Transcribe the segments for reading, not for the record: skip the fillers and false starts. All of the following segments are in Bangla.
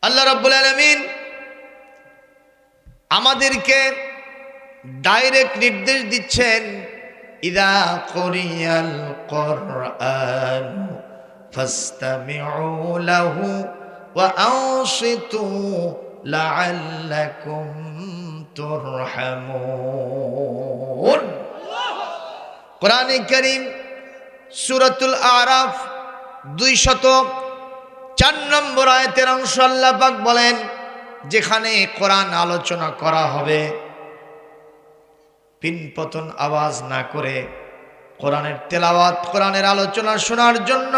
আল্লাহ রাব্বুল আলামিন আমাদেরকে ডাইরেক্ট নির্দেশ দিচ্ছেন, ইযা কুরিয়াল কুরআন ফাসতামিউ লাহু ওয়া আনসিতু লাআল্লাকুম তুরহামুন। কোরআনে কারীম সূরাতুল আরাফ 204 নম্বর আয়াতের অংশ আল্লাহ পাক বলেন, যেখানে কোরআন আলোচনা করা হবে পিনপতন আওয়াজ না করে কোরআনের তেলাওয়াত, কোরআনের আলোচনা শোনার জন্য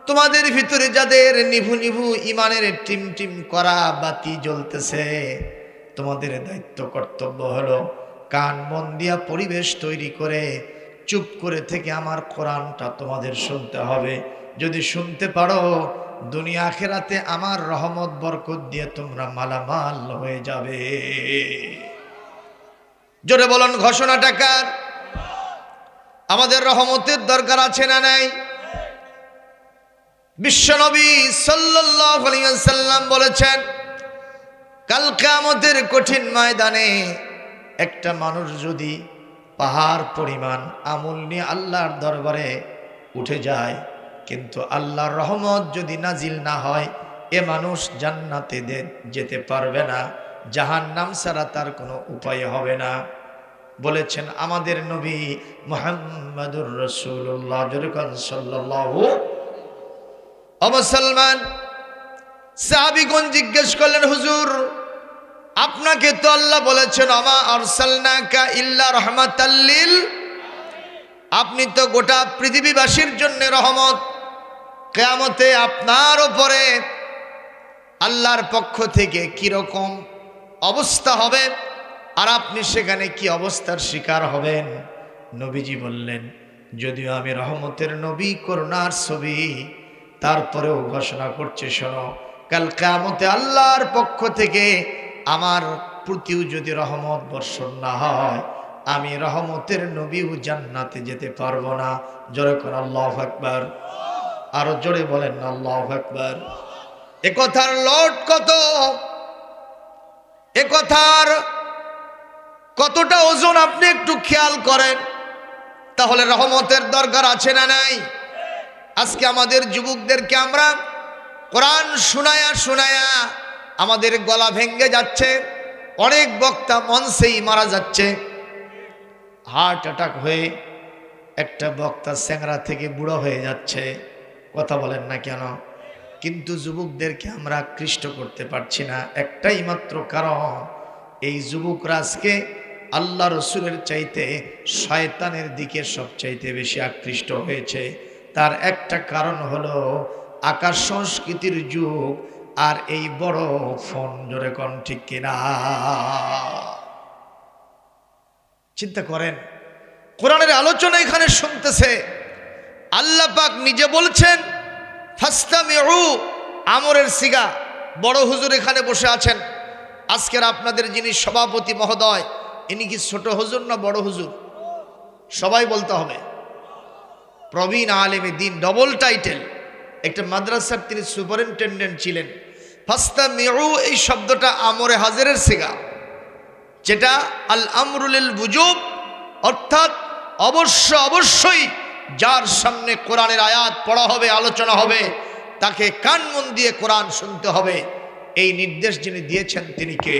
তোমাদের ভিতরে যাদের নিভু নিভু ইমানের টিম টিম করা বাতি জ্বলতেছে, তোমাদের দায়িত্ব কর্তব্য হলো কান মন দিয়া পরিবেশ তৈরি করে চুপ করে থেকে আমার কোরআনটা তোমাদের শুনতে হবে। যদি শুনতে পারো, দুনিয়া আখিরাতে আমার রহমত বরকত দিয়ে তোমরা মালামাল হয়ে যাবে। জোরে বলুন, ঘোষণাটা কার? আমাদের রহমতের দরকার আছে না নাই? বিশ্বনবী সাল্লাল্লাহু আলাইহি ওয়াসাল্লাম বলেছেন, কাল কিয়ামতের কঠিন ময়দানে একটা মানুষ যদি পাহাড় পরিমাণ আমল নিয়ে আল্লাহর দরবারে উঠে যায়, কিন্তু আল্লাহর রহমত যদি নাজিল না হয়, এ মানুষ জান্নাতে যেতে পারবে না, জাহান্নাম ছাড়া তার কোনো উপায় হবে না। বলেছেন আমাদের নবী মুহাম্মাদুর রাসূলুল্লাহ সাল্লাল্লাহু। ও মুসলমান, সাহাবীগণ জিজ্ঞেস করলেন, হুজুর আপনাকে তো আল্লাহ বলেছেন আমা আরসালনাকা ইল্লা রাহমাতাল লিল, আপনি তো গোটা পৃথিবীবাসীর জন্য রহমত। কিয়ামতে আপনার উপরে আল্লাহর পক্ষ থেকে কি রকম অবস্থা হবে আর আপনি সেখানে কি অবস্থার শিকার হবেন? নবীজি বললেন, যদিও আমি রহমতের নবী, করুণার ছবি, তারপরেও ঘোষণা করছে, শোনো, কাল কিয়ামতে আল্লাহর পক্ষ থেকে আমার প্রতিও যদি রহমত বর্ষণ না হয়, আমি রহমতের নবীও জান্নাতে যেতে পারবো না। জোরে করে আল্লাহু আকবার। আরো জোরে বলেন আল্লাহু আকবার। এ কথার লোড কত, এ কথার কতটা ওজন আপনি একটু খেয়াল করেন, তাহলে রহমতের দরকার আছে না নাই? আজকে আমাদের যুবকদেরকে আমরা কোরআন শোনায়া শোনায়া আমাদের গলা ভেঙে যাচ্ছে, অনেক বক্তা মঞ্চেই মারা যাচ্ছে, হার্ট অ্যাটাক হয়ে একটা বক্তা স্যাংরা থেকে বুড়ো হয়ে যাচ্ছে। কথা বলেন না কেন? কিন্তু যুবকদেরকে আমরা আকৃষ্ট করতে পারছি না, একটাই মাত্র কারণ, এই যুবকরা আজকে আল্লাহ রসুলের চাইতে শয়তানের দিকে সবচাইতে বেশি আকৃষ্ট হয়েছে। তার একটা কারণ হলো আকাশ সংস্কৃতির যুগ আর এই বড় ফোন। জোরে কোন ঠিক কিনা? চিন্তা করেন, কোরআনের আলোচনা এখানে শুনতেছে, আল্লাহ পাক নিজে বলছেন ফাসতামিউ, আমরের সিগা। বড় হুজুর এখানে বসে আছেন, আজকের আপনাদের যিনি সভাপতি মহোদয়, ইনি কি ছোট হুজুর না বড় হুজুর? সবাই বলতে হবে। প্রবীণ আলেমে দিন, ডবল টাইটেল। একটা মাদ্রাসার তিনি সুপারিনটেন্ডেন্ট ছিলেন। ফাসতামিউ এই শব্দটা আমরে হাজিরের সিগা, যেটা আল আমরুল বুজুব, অর্থাৎ অবশ্যই যার সামনে কোরআনের আয়াত পড়া হবে, আলোচনা হবে, তাকে কান মন দিয়ে কোরআন শুনতে হবে। এই নির্দেশ যিনি দিয়েছেন তিনি কে?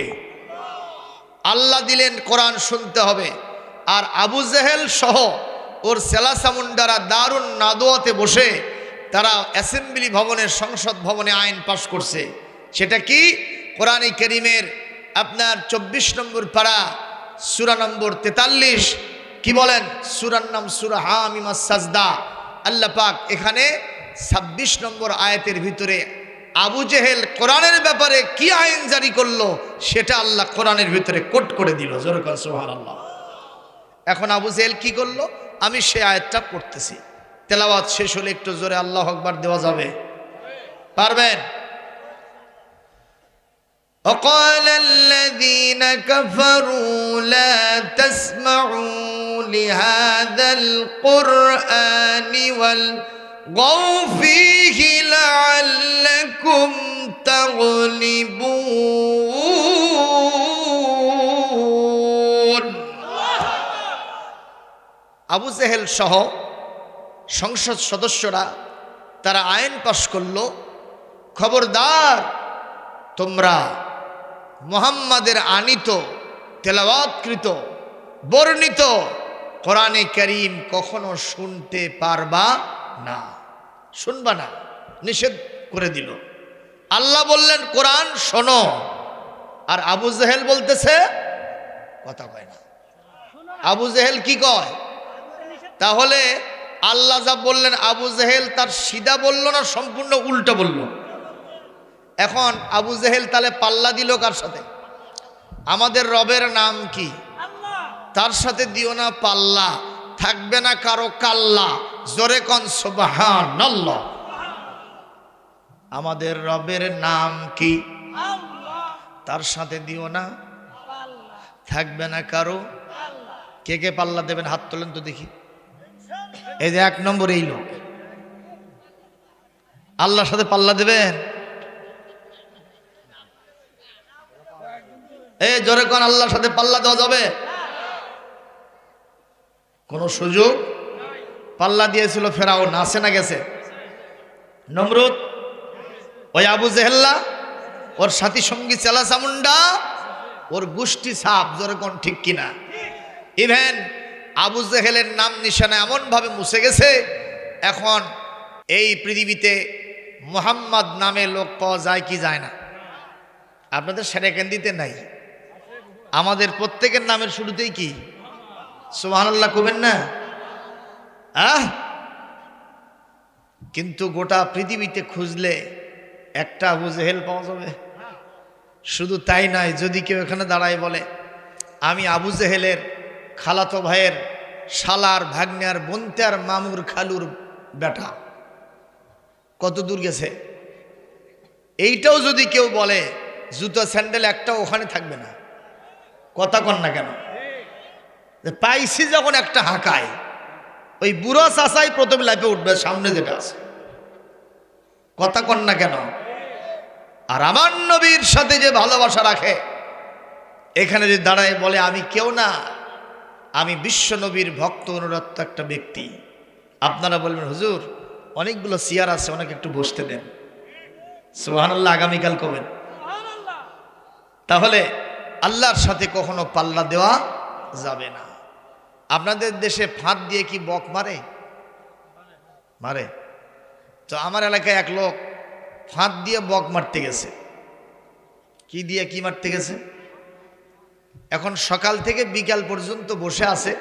আল্লাহ দিলেন, কোরআন শুনতে হবে। আর আবু জেহেল সহ ওর সেলাসামুন্ডারা দারুন নাদোয়াতে বসে তারা অ্যাসেম্বলি ভবনে, সংসদ ভবনে আইন পাশ করছে। সেটা কি? কোরআনে কারীমের আপনার 24 নম্বর পারা, সূরা নম্বর 43। কি বলেন? সূরার নাম সূরা হামিম আস-সাজদা। আল্লাহ পাক এখানে 26 নম্বর আয়াতের ভিতরে আবু জেহেল কোরআনের ব্যাপারে কি আইন জারি করলো সেটা আল্লাহ কোরআনের ভিতরে কোট করে দিল। জোরে বলেন সুবহানাল্লাহ। এখন আবু জেহেল কি করলো? আমি সেই আয়াতটা পড়তেছি, তেলাওয়াত শেষ হলে একটু জোরে আল্লাহু আকবার দেওয়া যাবে? পারবেন? وقال الذين كفروا لا تسمعوا لهذا القرآن والغوا فيه لعلكم يغلبون আবু জেহেল সহ সংসদ সদস্যরা তারা আইন পাশ করলো, খবরদার তোমরা মুহাম্মাদের আনিত তেলাওয়াতকৃত বর্ণিত কোরআনে কারীম কখনো শুনতে পারবা না, শুনবা না, নিষেধ করে দিল। আল্লাহ বললেন কোরআন শোনো, আর আবু জেহেল বলতেছে কথা কয় না। আবু জেহেল কি কয়? তাহলে আল্লাহ যা বললেন আবু জেহেল তার সিধা বলল না সম্পূর্ণ উল্টো বলল? এখন আবু জেহেল তাহলে পাল্লা দিল কার সাথে? আমাদের রবের নাম কি? তার সাথে দিও না পাল্লা, থাকবে না কারো কাল্লা। জোরে কোন সুবহানাল্লাহ। আমাদের রবের নাম কি? তার সাথে দিও না, থাকবে না কারো। কে কে পাল্লা দেবেন হাত তোলেন তো দেখি। এই যে 1 নম্বর এই লোক আল্লাহর সাথে পাল্লা দেবেন। এই জোরে কোন আল্লাহর সাথে পাল্লা দেওয়া যাবে? কোন সুযোগ? পাল্লা দিয়েছিল ফেরাউন, আছে না গেছে? নমরুদ, ওই আবু জেহেল্লা, ওর সাথী সঙ্গী চেলা চামুন্ডা, ওর গোষ্ঠী সাপ, জোরে কোন ঠিক কিনা? ইভেন আবু জেহেলের নাম নিশানা এমন ভাবে মুছে গেছে, এখন এই পৃথিবীতে মুহাম্মদ নামে লোক পাওয়া যায় কি যায় না? আপনাদের সেরেকেন্দিতে নাই, আমাদের প্রত্যেকের নামের শুরুতেই কি সুবহানাল্লাহ কবেন না? কিন্তু গোটা পৃথিবীতে খুঁজলে একটা আবু জেহেল পাওয়া যাবে। শুধু তাই নয়, যদি কেউ এখানে দাঁড়ায় বলে আমি আবু জেহেলের খালাতো ভাইয়ের শালার ভাগ্নের বোনতার মামুর খালুর বেটা, কত দূর গেছে? এইটাও যদি কেউ বলে, জুতো স্যান্ডেল একটাও ওখানে থাকবে না। কথা কন না কেন? পাইছি যখন একটা হাঁকায়, ওই বুড়ো চাচাই প্রথমে লাইফে উঠবে সামনে যেটা আছে। কথা কন না কেন? আর আমার নবীর সাথে যে ভালোবাসা রাখে, এখানে যে দাঁড়ায় বলে আমি কেউ না, আমি বিশ্ব নবীর ভক্ত অনুরক্ত একটা ব্যক্তি। আপনারা বলবেন হুজুর অনেকগুলো চেয়ার আছে, অনেক একটু বসতে দেন। সুবহানাল্লাহ আগামীকাল কবেন। তাহলে আল্লাহর সাথে কখনো পাল্লা দেওয়া যাবে না। আপনাদের দেশে ফাঁদ দিয়ে কি বক মারে? মারে তো। আমার এলাকায় এক লোক ফাঁদ দিয়ে বক মারতে গেছে। কি দিয়ে কি মারতে গেছে? এখন সকাল থেকে বিকাল পর্যন্ত বসে আছে,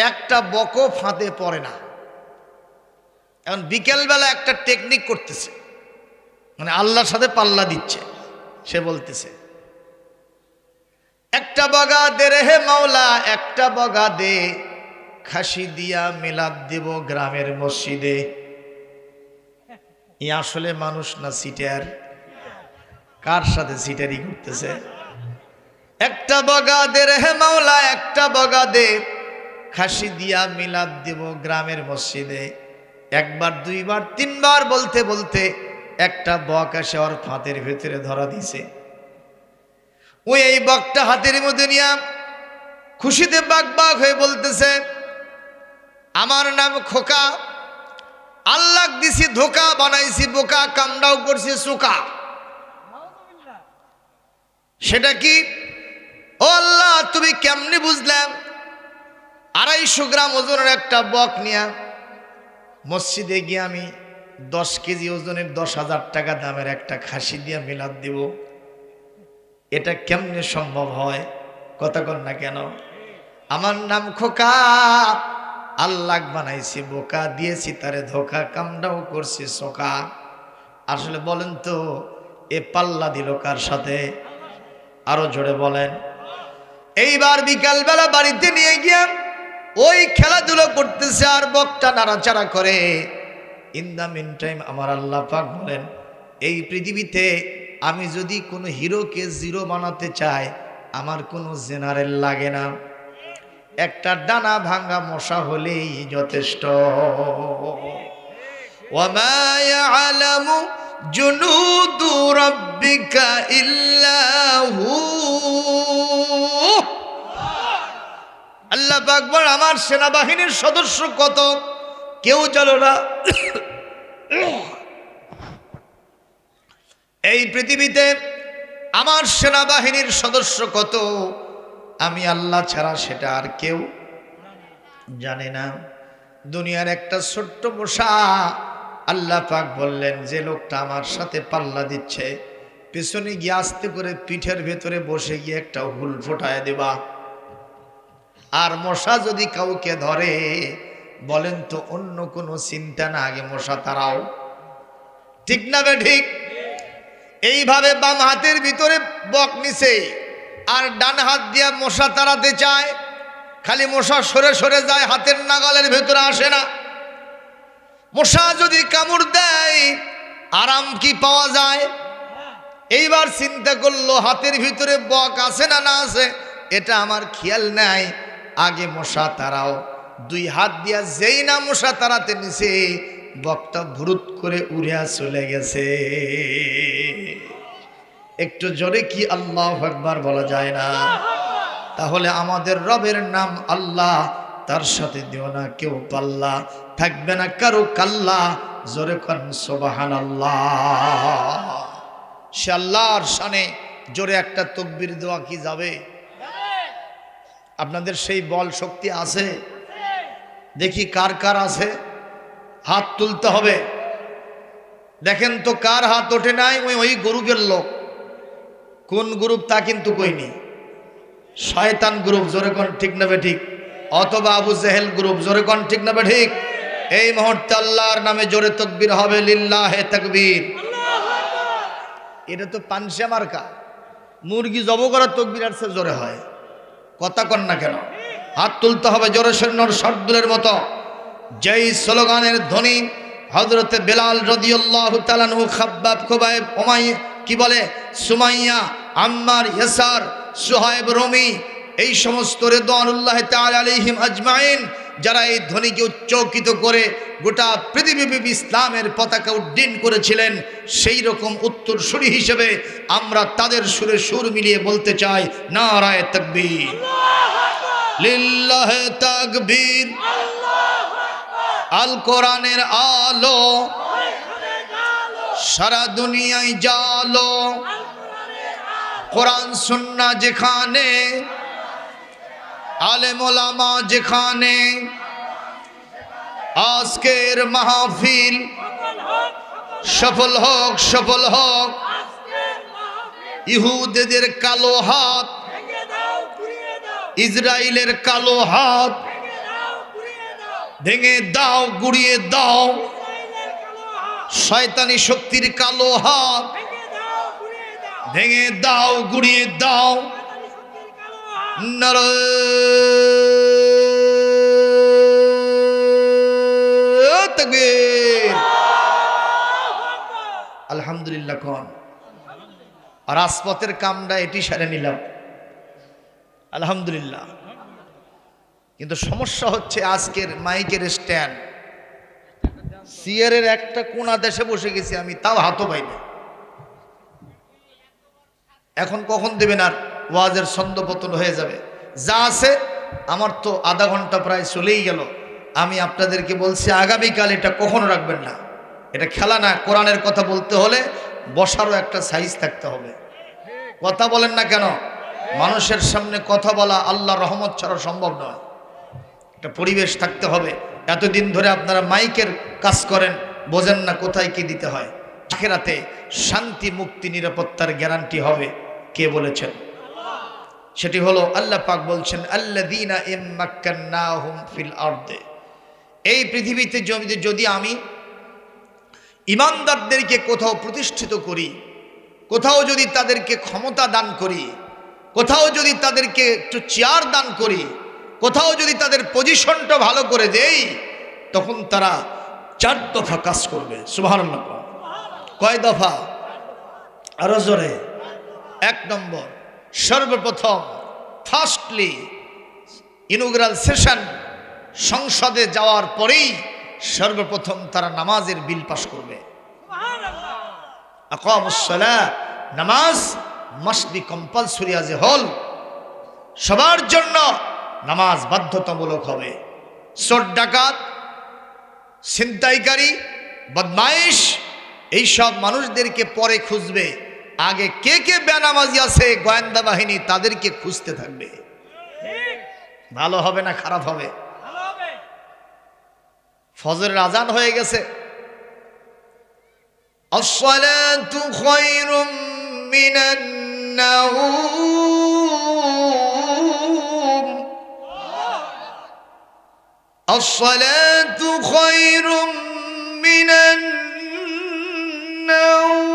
একটা বকও ফাঁদে পড়ে না। এখন বিকেলবেলা একটা টেকনিক করতেছে, মানে আল্লাহর সাথে পাল্লা দিচ্ছে। সে বলতেছে একটা বগা দে রে মাওলা, একটা বগা দে, খাসি দিয়া মিলাদ দেব গ্রামের মসজিদে। ই আসলে মানুষ না সিটার? কার সাথে সিটারি করতেছে? একটা বগা দে রে মাওলা, একটা বগা দে, খাসি দিয়া মিলাদ দেব গ্রামের মসজিদে। একবার দুইবার তিনবার বলতে বলতে একটা বক এসে ওর ফাঁদের ভেতরে ধরা দিছে। ওই এই বকটা হাতের মধ্যে নিয়ে খুশিতে বাগ বাগ হয়ে বলতেছে আমার নাম খোকা, আল্লাহ দিছি ধোকা, বানাইছি বোকা, কামড়াও করছি চোকা। সেটা কি? ও আল্লাহ তুমি কেমনি বুঝলাম? 250 গ্রাম ওজনের একটা বক নিয়ে মসজিদে গিয়ে আমি 10 কেজি ওজনের 10,000 টাকা দামের একটা খাসি দিয়ে মিলাদ দিব, এটা কেমনে সম্ভব হয়? কথা কন না কেন? আমার নাম খোকা, আল্লাহ বানাইছি বোকা, দিয়েছি তারে ধোকা, কামড়াও করছি চোকা। আসলে বলেন তো এ পাল্লা দিল কার সাথে? আরো জোরে বলেন। এইবার বিকালবেলা বাড়িতে নিয়ে গিয়ে ওই খেলাধুলো করতেছে আর বকটা নাড়াচাড়া করে। ইন দ্য মিন টাইম আমার আল্লাহ পাক বলেন এই পৃথিবীতে আমি যদি কোনো হিরোকে জিরো বানাতে চাই, আমার কোনো জেনারেল লাগে না, একটা ডানা ভাঙা মশা হলেই যথেষ্ট। ওয়া মা ইয়ালামু জুনুদু রাব্বিকা ইল্লা হু। আল্লাহ পাক বলেন আমার সেনাবাহিনীর সদস্য কত কেউ জানো না। এই পৃথিবীতে আমার সেনাবাহিনীর সদস্য কত আমি আল্লাহ ছাড়া সেটা আর কেউ জানে না। দুনিয়ার একটা ছোট্ট মশা আল্লাহ পাক বললেন যে লোকটা আমার সাথে পাল্লা দিচ্ছে পেছনে গিয়ে আস্তে করে পিঠের ভেতরে বসে গিয়ে একটা হুল ফোটায় দেবা। আর মশা যদি কাউকে ধরে বলেন তো অন্য কোনো চিন্তা না, আগে মশা তারাও। ঠিক না বে ঠিক? এইভাবে বাম হাতের ভিতরে বক নিছে আর ডান হাত দিয়ে মশা তাড়াতে চায়, খালি মশা সরে সরে যায়, হাতের নাগালের ভেতরে আসে না। মশা যদি কামড় দেয় আরাম কি পাওয়া যায়? এইবার চিন্তা করলো হাতের ভিতরে বক আছে না না আছে এটা আমার খেয়াল নাই, আগে মশা তাড়াও। দুই হাত দিয়া যেই না মশা তাড়াতে নিছে বকটা ভুরুত করে উড়িয়া চলে গেছে। একটু জোরে কি আল্লাহু আকবার বলা যায় না? তাহলে আমাদের রবের নাম আল্লাহ, তার সাথে দিও না কেউ পাল্লা, থাকবে না কারো কাল্লা। জোরে কোন সুবহানাল্লাহ। সে আল্লাহর শানে জোরে একটা তাকবীর দেওয়া কি যাবে? আপনাদের সেই বল শক্তি আছে? দেখি কার কার আছে, হাত তুলতে হবে। দেখেন তো কার হাত ওঠে নাই। ওই গ্রুপের লোক। কোন গ্রুপ তা কিন্তু কইনি। শয়তান গ্রুপ, জোরে কোন ঠিক না বে ঠিক? অথবা আবু জেহেল গ্রুপ, জোরে কোন ঠিক না বে ঠিক? এই মুহূর্তে আল্লাহর নামে জোরে তাকবীর হবে, লিল্লাহে তাকবীর। এটা তো পানসা মার্কা, মুরগি জব করার তাকবীর আর সে জোরে হয়। কথা কন না কেন? হাত তুলতে হবে জোরে সৈন্যর শর্দুলের মতো। যেই স্লোগানের ধ্বনি হযরতে বেলাল রাদিয়াল্লাহু তাআলা আনহু, খাব্বাব, খুবাইব, উমাইয়া কি বলে, সুমাইয়া, আম্মার, ইয়াসার, সুহাইব, রমি, এই সমস্ত রিদওয়ানুল্লাহ তাআলা আলাইহিম আজমাইন যারা এই ধ্বনিকে উচ্চকিত করে গোটা পৃথিবীব্যাপী ইসলামের পতাকা উড্ডীন করেছিলেন, সেই রকম উত্তরসূরি হিসেবে আমরা তাদের সুরে সুর মিলিয়ে বলতে চাই, নারায়ে তাকবীর, লিল্লাহে তাকবীর। আল কোরআনের আলো সারা দুনিয়ায় জালো, কোরআন সুন্নাহ যেখানে, আলেম ওলামা যেখানে, আজকের মাহফিল সফল হোক, সফল হোক। ইহুদিদের কালো হাত, ইসরায়েলের কালো হাত ভেঙে দাও, গুড়িয়ে দাও। শয়তানি শক্তির কালো হাত ভেঙে দাও, গুড়িয়ে দাও। নারায়ে তাকবীর। আলহামদুলিল্লাহ কোন রাজপথের কামটা এটি সারে নিলাম, আলহামদুলিল্লাহ। কিন্তু সমস্যা হচ্ছে আজকের মাইকের স্ট্যান্ড, চেয়ারের একটা কোণা দেশে বসে গেছি আমি, তাও হাতও পাই না। এখন কখন দেবেন? আর ওয়াজের ছন্দপতন হয়ে যাবে। যা আছে আমার তো আধা ঘন্টা প্রায় চলেই গেল। আমি আপনাদেরকে বলছি আগামীকাল এটা কখনো রাখবেন না। এটা খেলা না, কোরআনের কথা বলতে হলে বসারও একটা সাইজ থাকতে হবে। কথা বলেন না কেন? মানুষের সামনে কথা বলা আল্লাহর রহমত ছাড়া সম্ভব নয়, একটা পরিবেশ থাকতে হবে। এতদিন ধরে আপনারা মাইকের কাজ করেন, বোঝেন না কোথায় কি দিতে হয়। আখিরাতে শান্তি, মুক্তি, নিরাপত্তার গ্যারান্টি হবে। কে বলেছেন? সেটি হলো আল্লাহ পাক বলছেন, আল্লাযীনা ইম্মাক্কান্নাহুম ফিল আরদে। এই পৃথিবীতে যদি আমি ঈমানদারদেরকে কোথাও প্রতিষ্ঠিত করি, কোথাও যদি তাদেরকে ক্ষমতা দান করি, কোথাও যদি তাদেরকে একটু চেয়ার দান করি, কোথাও যদি তাদের পজিশনটা ভালো করে দেই, তখন তারা 4 দফা কাজ করবে। সুবহানাল্লাহ। কয় দফা? আরো জোরে। 1 নম্বর, সর্বপ্রথম ফার্স্টলি ইনগ্রাল সেশন, সংসদে যাওয়ার পরেই সর্বপ্রথম তারা নামাজের বিল পাশ করবে। আকামুস সালাহ, নামাজ must be compulsory as a whole. সবার জন্য নামাজ বাধ্যতামূলক হবে। চোর ডাকাত, ছিনতাইকারী, বদমাইশ এইসব মানুষদেরকে পরে খুঁজবে, আগে কে কে বেনামাজি আছে গোয়েন্দা বাহিনী তাদেরকে খুঁজতে থাকবে। ভালো হবে না খারাপ হবে? ফজরের আজান হয়ে গেছে। আসসালাতু খায়রুম মিনান নাওম, আসসালাতু খায়রুম মিনান নাওম।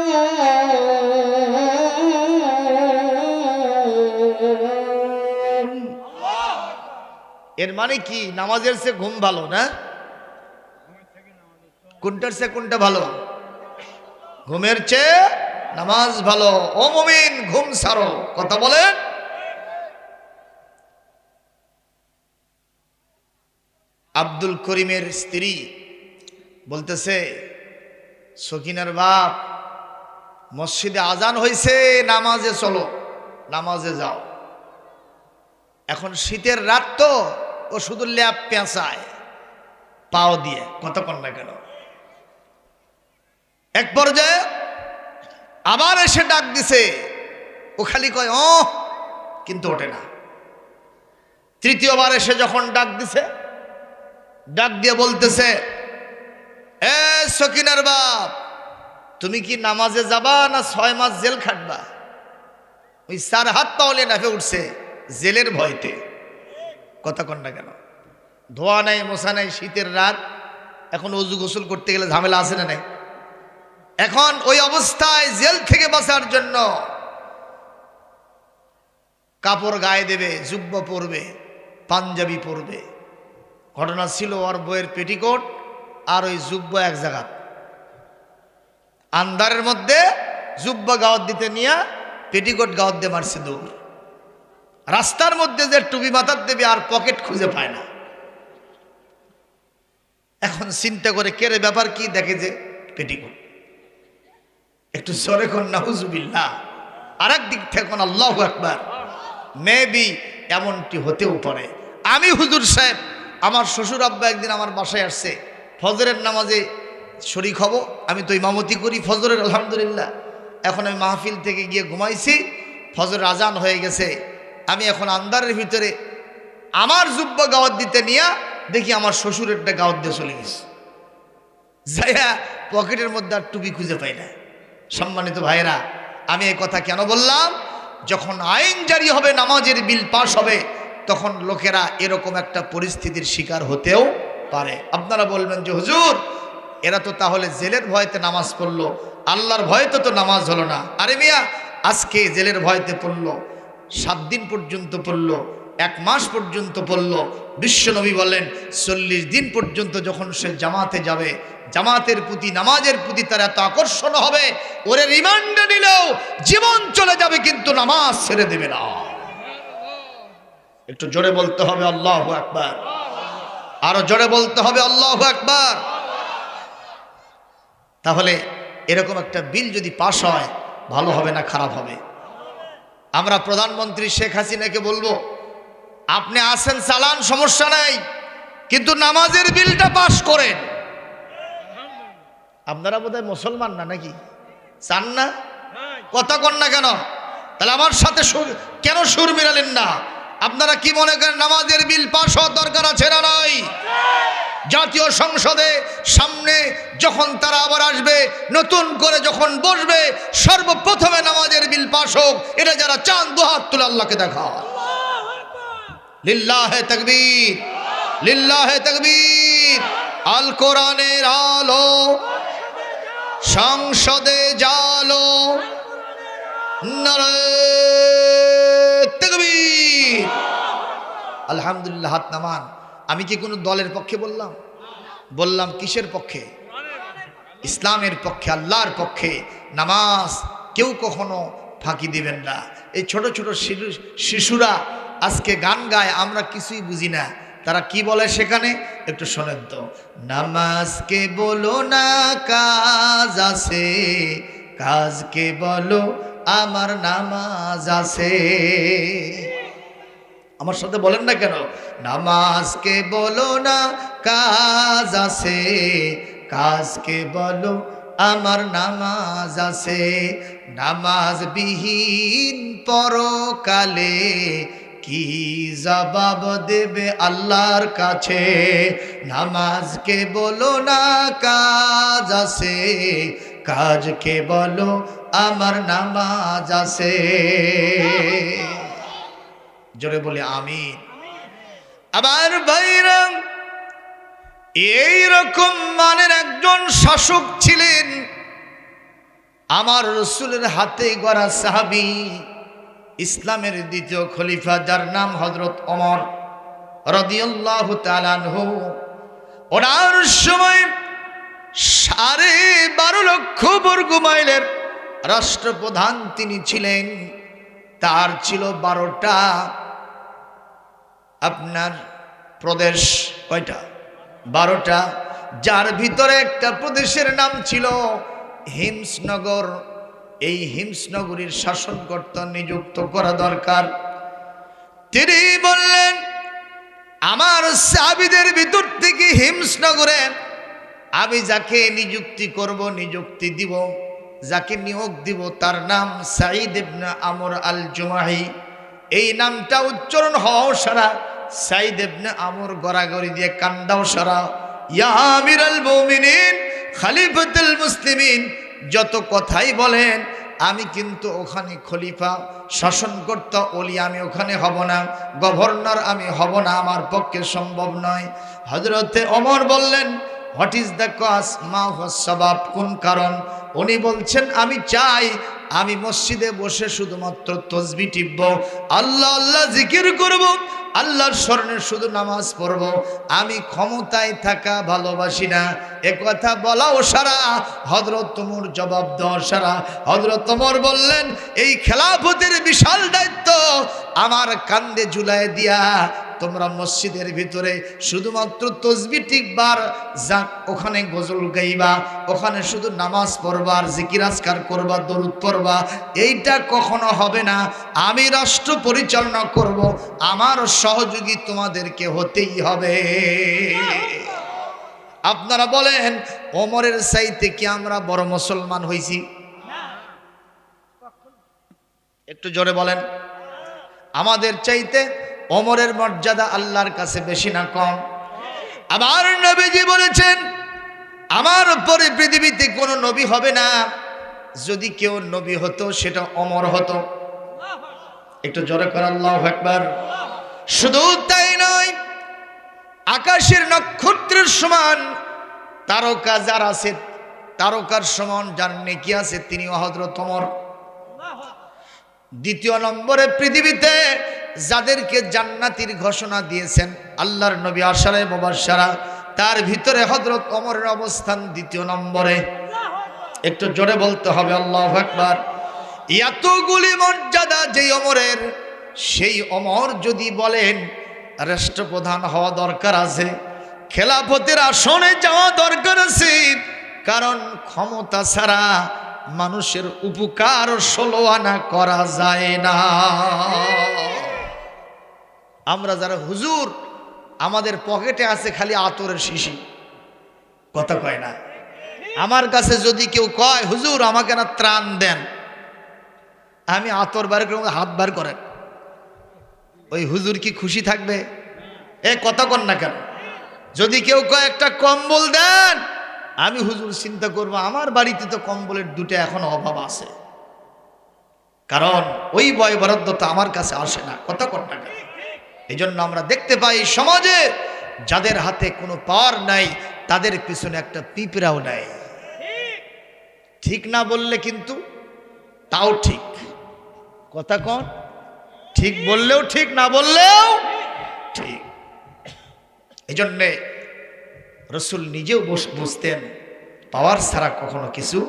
এর মানে কি? নামাজের চেয়ে ঘুম ভালো না? কোনটার চেয়ে কোনটা ভালো? ঘুমের চেয়ে নামাজ ভালো। ও মুমিন, ঘুম ছাড়ো। কথা বলেন। আব্দুল করিমের স্ত্রী বলতেছে, সকিনার বাপ, মসজিদে আজান হয়েছে, নামাজে চলো, নামাজে যাও। এখন শীতের রাত তো, ও শুধু ল্যাপ পেঁচায় পাও দিয়ে, কতক্ষণ না কেন। এক পর্যায়ে আবার এসে ডাক দিছে, ও খালি কয় ও, কিন্তু ওঠে না। তৃতীয়বার এসে যখন ডাক দিছে, ডাক দিয়ে বলতেছে, এ সকিনার বাপ, তুমি কি নামাজে যাবা না 6 মাস জেল খাটবা? ওই 4 হাত পাওলে নাফে উঠছে জেলের ভয়তে। কথা কন না কেন? ধোয়া নাই, মশা নাই, শীতের রাত, এখন অজু গোসল করতে গেলে ঝামেলা আছে না নাই? এখন ওই অবস্থায় জেল থেকে বাঁচার জন্য কাপড় গায়ে দেবে, জুব্বা পরবে, পাঞ্জাবি পরবে। ঘটনা ছিল, ওর বইয়ের পেটিকোট আর ওই জুব্বা এক জায়গা, আন্ধারের মধ্যে জুব্বা গাওয়াত দিতে নিয়ে পেটিকোট গাওয়াত দিয়ে মারছে দৌড়। রাস্তার মধ্যে যে টুপি মাথার দেবে আর পকেট খুঁজে পায় না। এখন চিন্তা করে, কে রে ব্যাপার কি? দেখে যে পেটিকোট। একটু সরে কোন নাউজুবিল্লাহ, আর এক দিক থেকে কোন আল্লাহু আকবার। মেবি এমনটি হতেও পারে। আমি হুজুর সাহেব, আমার শ্বশুর আব্বা একদিন আমার বাসায় আসছে, ফজরের নামাজে শরীক হব। আমি তো ইমামতি করি ফজরের, আলহামদুলিল্লাহ। এখন আমি মাহফিল থেকে গিয়ে ঘুমাইছি, ফজরের আজান হয়ে গেছে। আমি এখন আন্ধারের ভিতরে আমার জুব্বা গাওয়াত দিতে নিয়ে দেখি আমার শ্বশুরেরটা গাওয়াত দিয়ে চলে গেছে। যাইয়া পকেটের মধ্যে আর টুপি খুঁজে পাই না। সম্মানিত ভাইয়েরা, আমি এই কথা কেন বললাম? যখন আইন জারি হবে, নামাজের বিল পাস হবে, তখন লোকেরা এরকম একটা পরিস্থিতির শিকার হতেও পারে। আপনারা বলবেন যে হুজুর, এরা তো তাহলে জেলের ভয়তে নামাজ পড়লো, আল্লাহর ভয়তে তো নামাজ হলো না। আরে মিয়া, আজকে জেলের ভয়তে পড়লো, 7 দিন পর্যন্ত পড়লো, 1 মাস পর্যন্ত পড়লো। বিশ্বনবী বলেন 40 দিন পর্যন্ত যখন সে জামাতে যাবে, জামাতের প্রতি, নামাজের প্রতি তার এত আকর্ষণ হবে, ওরে রিমান্ডে নিলেও জীবন চলে যাবে, কিন্তু নামাজ ছেড়ে দেবে না। একটু জোরে বলতে হবে আল্লাহু আকবার, আরো জোরে বলতে হবে আল্লাহু আকবার। তাহলে এরকম একটা বিল যদি পাশ হয়, ভালো হবে না খারাপ হবে? আমরা প্রধানমন্ত্রী শেখ হাসিনাকে বলবো, আপনি আসেন, চালান, সমস্যা নাই, কিন্তু নামাজের বিলটা পাশ করেন। আপনারা বোধহয় মুসলমান না নাকি? চান না? কথা কন না কেন? তাহলে আমার সাথে কেন সুর মিলালেন না? আপনারা কি মনে করেন নামাজের বিল পাশ হওয়ার দরকার আছে না নাই? জাতীয় সংসদে সামনে যখন তারা আবার আসবে, নতুন করে যখন বসবে, সর্বপ্রথমে নামাজের বিল পাশ হোক। এটা যারা চান, দুহাত তুলে আল্লাহকে দেখা। লিল্লাহে তাকবীর, লিল্লাহে তাকবীর। আল কোরআনের আলো সংসদে জালো, নারে তাকবীর। আলহামদুলিল্লাহ। হাত নামান। আমি কি কোনো দলের পক্ষে বললাম? বললাম কিসের পক্ষে? ইসলামের পক্ষে, আল্লাহর পক্ষে। নামাজ কেউ কখনো ফাঁকি দিবেন না। এই ছোট ছোট শিশুরা আজকে গান গায়, আমরা কিছুই বুঝি না। তারা কি বলে সেখানে একটু শোনেন তো। নামাজকে বলো না কাজ আছে, কাজকে বলো আমার নামাজ আছে। আমার সাথে বলেন না কেন, নামাজকে বলো না কাজ আছে, কাজকে বলো আমার নামাজ আছে। নামাজ বিহীন পরকালে কি জবাব দেবে আল্লাহর কাছে। নামাজকে বলো না কাজ আছে, কাজকে বলো আমার নামাজ আছে। জোরে বলে আমিন। আবার ভাইরা, এইরকম মানের একজন শাসক ছিলেন আমার রাসূলের হাতে গড়া সাহাবী, ইসলামের দ্বিতীয় খলিফা, যার নাম হযরত ওমর রাদিয়াল্লাহু তাআলা আনহু। ওনার সময় 12.5 লক্ষ বর্গ মাইলের রাষ্ট্রপ্রধান তিনি ছিলেন। তার ছিল 12টা আপনার প্রদেশ। কয়টা? 12টা, যার ভিতরে একটা প্রদেশের নাম ছিল হিমসনগর। এই হিমসনগরীর শাসনকর্তা নিযুক্ত করা দরকার। তিনি বললেন, আমার সাহাবীদের ভিতর থেকে হিমসনগরে আমি যাকে নিযুক্তি করব, নিযুক্তি দিব, যাকে নিয়োগ দিব, তার নাম সাঈদ ইবনে আমর আল জুমাহি। এই নামটা উচ্চারণ হওয়াও সারা, সাঈদ ইবনে আমর গড়াগড়ি দিয়ে কান্দাও সারা। ইয়া আমিরাল মুমিনিন, খলিফাতুল মুসলিমিন, যত কথাই বলেন, আমি কিন্তু ওখানে খলিফা, শাসনকর্তা, ওলি আমি ওখানে হব না, গভর্নর আমি হব না, আমার পক্ষে সম্ভব নয়। হযরতে ওমর বললেন, হোয়াট ইজ দ্য কজ, মা হুয়া সবাব, কোন কারণ? উনি বলছেন, আমি চাই আমি মসজিদে বসে শুধুমাত্র তসবিহ টিপব, আল্লাহ আল্লাহ জিকির করব, আল্লাহর স্মরণে শুধু নামাজ পড়ব। আমি ক্ষমতায় থাকা ভালোবাসি না। এ কথা বলাও সারা, হযরত ওমর জবাব দেওয়া সারা। হযরত ওমর বললেন, এই খেলাফতের বিশাল দায়িত্ব আমার কান্দে ঝুলায় দিয়া তোমরা মসজিদের ভিতরে শুধুমাত্র তসবিহ টিপবার, যা ওখানে গজল গাইবা, ওখানে শুধু নামাজ পড়বা, আর জিকির আজকার করবা, দরুদ পড়বা, এইটা কখনো হবে না। আমি রাষ্ট্র পরিচালনা করব, আমার সহযোগী তোমাদেরকে হতেই হবে। আপনারা বলেন, ওমরের চাইতে কি আমরা বড় মুসলমান হইছি? একটু জোরে বলেন। আমাদের চাইতে ওমরের মর্যাদা আল্লাহর কাছে বেশি না কম? আমার নবীজি বলেছেন, আমার পরে পৃথিবীতে কোনো নবী হবে না, যদি কেউ নবী হতো সেটা ওমর হতো। একটু জোরে করে আল্লাহু আকবার। শুধু তাই নয়, আকাশের নক্ষত্রের সমান তারকা যার আছে, তারকার সমান যার নেকি আছে, তিনি হযরত ওমর। দ্বিতীয় নম্বরে পৃথিবীতে যাদেরকে জান্নাতীর ঘোষণা দিয়েছেন আল্লাহর নবী আশারে মুবাশশারা, তার ভিতরে হযরত ওমরের অবস্থান দ্বিতীয় নম্বরে। একটু জোরে বলতে হবে আল্লাহু আকবার। এতগুলি মর্যাদা যেই ওমরের, সেই ওমর যদি বলেন রাষ্ট্রপ্রধান হওয়া দরকার আছে, খেলাফতের আসনে যাওয়া দরকার আছে, কারণ ক্ষমতা ছাড়া মানুষের উপকার 16 আনা করা যায় না। আমরা যারা হুজুর, আমাদের পকেটে আছে খালি আতরের শিশি, কথা কয় না। আমার কাছে যদি কেউ কয়, হুজুর আমাকে না ত্রাণ দেন, আমি আতর বার করে হাত বার করেন, ওই হুজুর কি খুশি থাকবে? এ কথা কন না কেন? যদি কেউ কয় একটা কম্বল দেন, আমি হুজুর চিন্তা করবো, আমার বাড়িতে তো কম্বলের 2টা এখনো অভাব আছে, কারণ ওই বয় বরাদ্দ তো আমার কাছে আসে না। কথা কন না কেন? এই জন্য আমরা দেখতে পাই সমাজে যাদের হাতে কোনো পাওয়ার নাই, তাদের পিছনে একটা পিঁপড়াও নাই। ঠিক না বললে কিন্তু তাও ঠিক, কথা কন, ঠিক বললেও ঠিক, না বললেও ঠিক। এই জন্যে রসুল নিজেও বুঝতেন পাওয়ার ছাড়া কখনো কিছু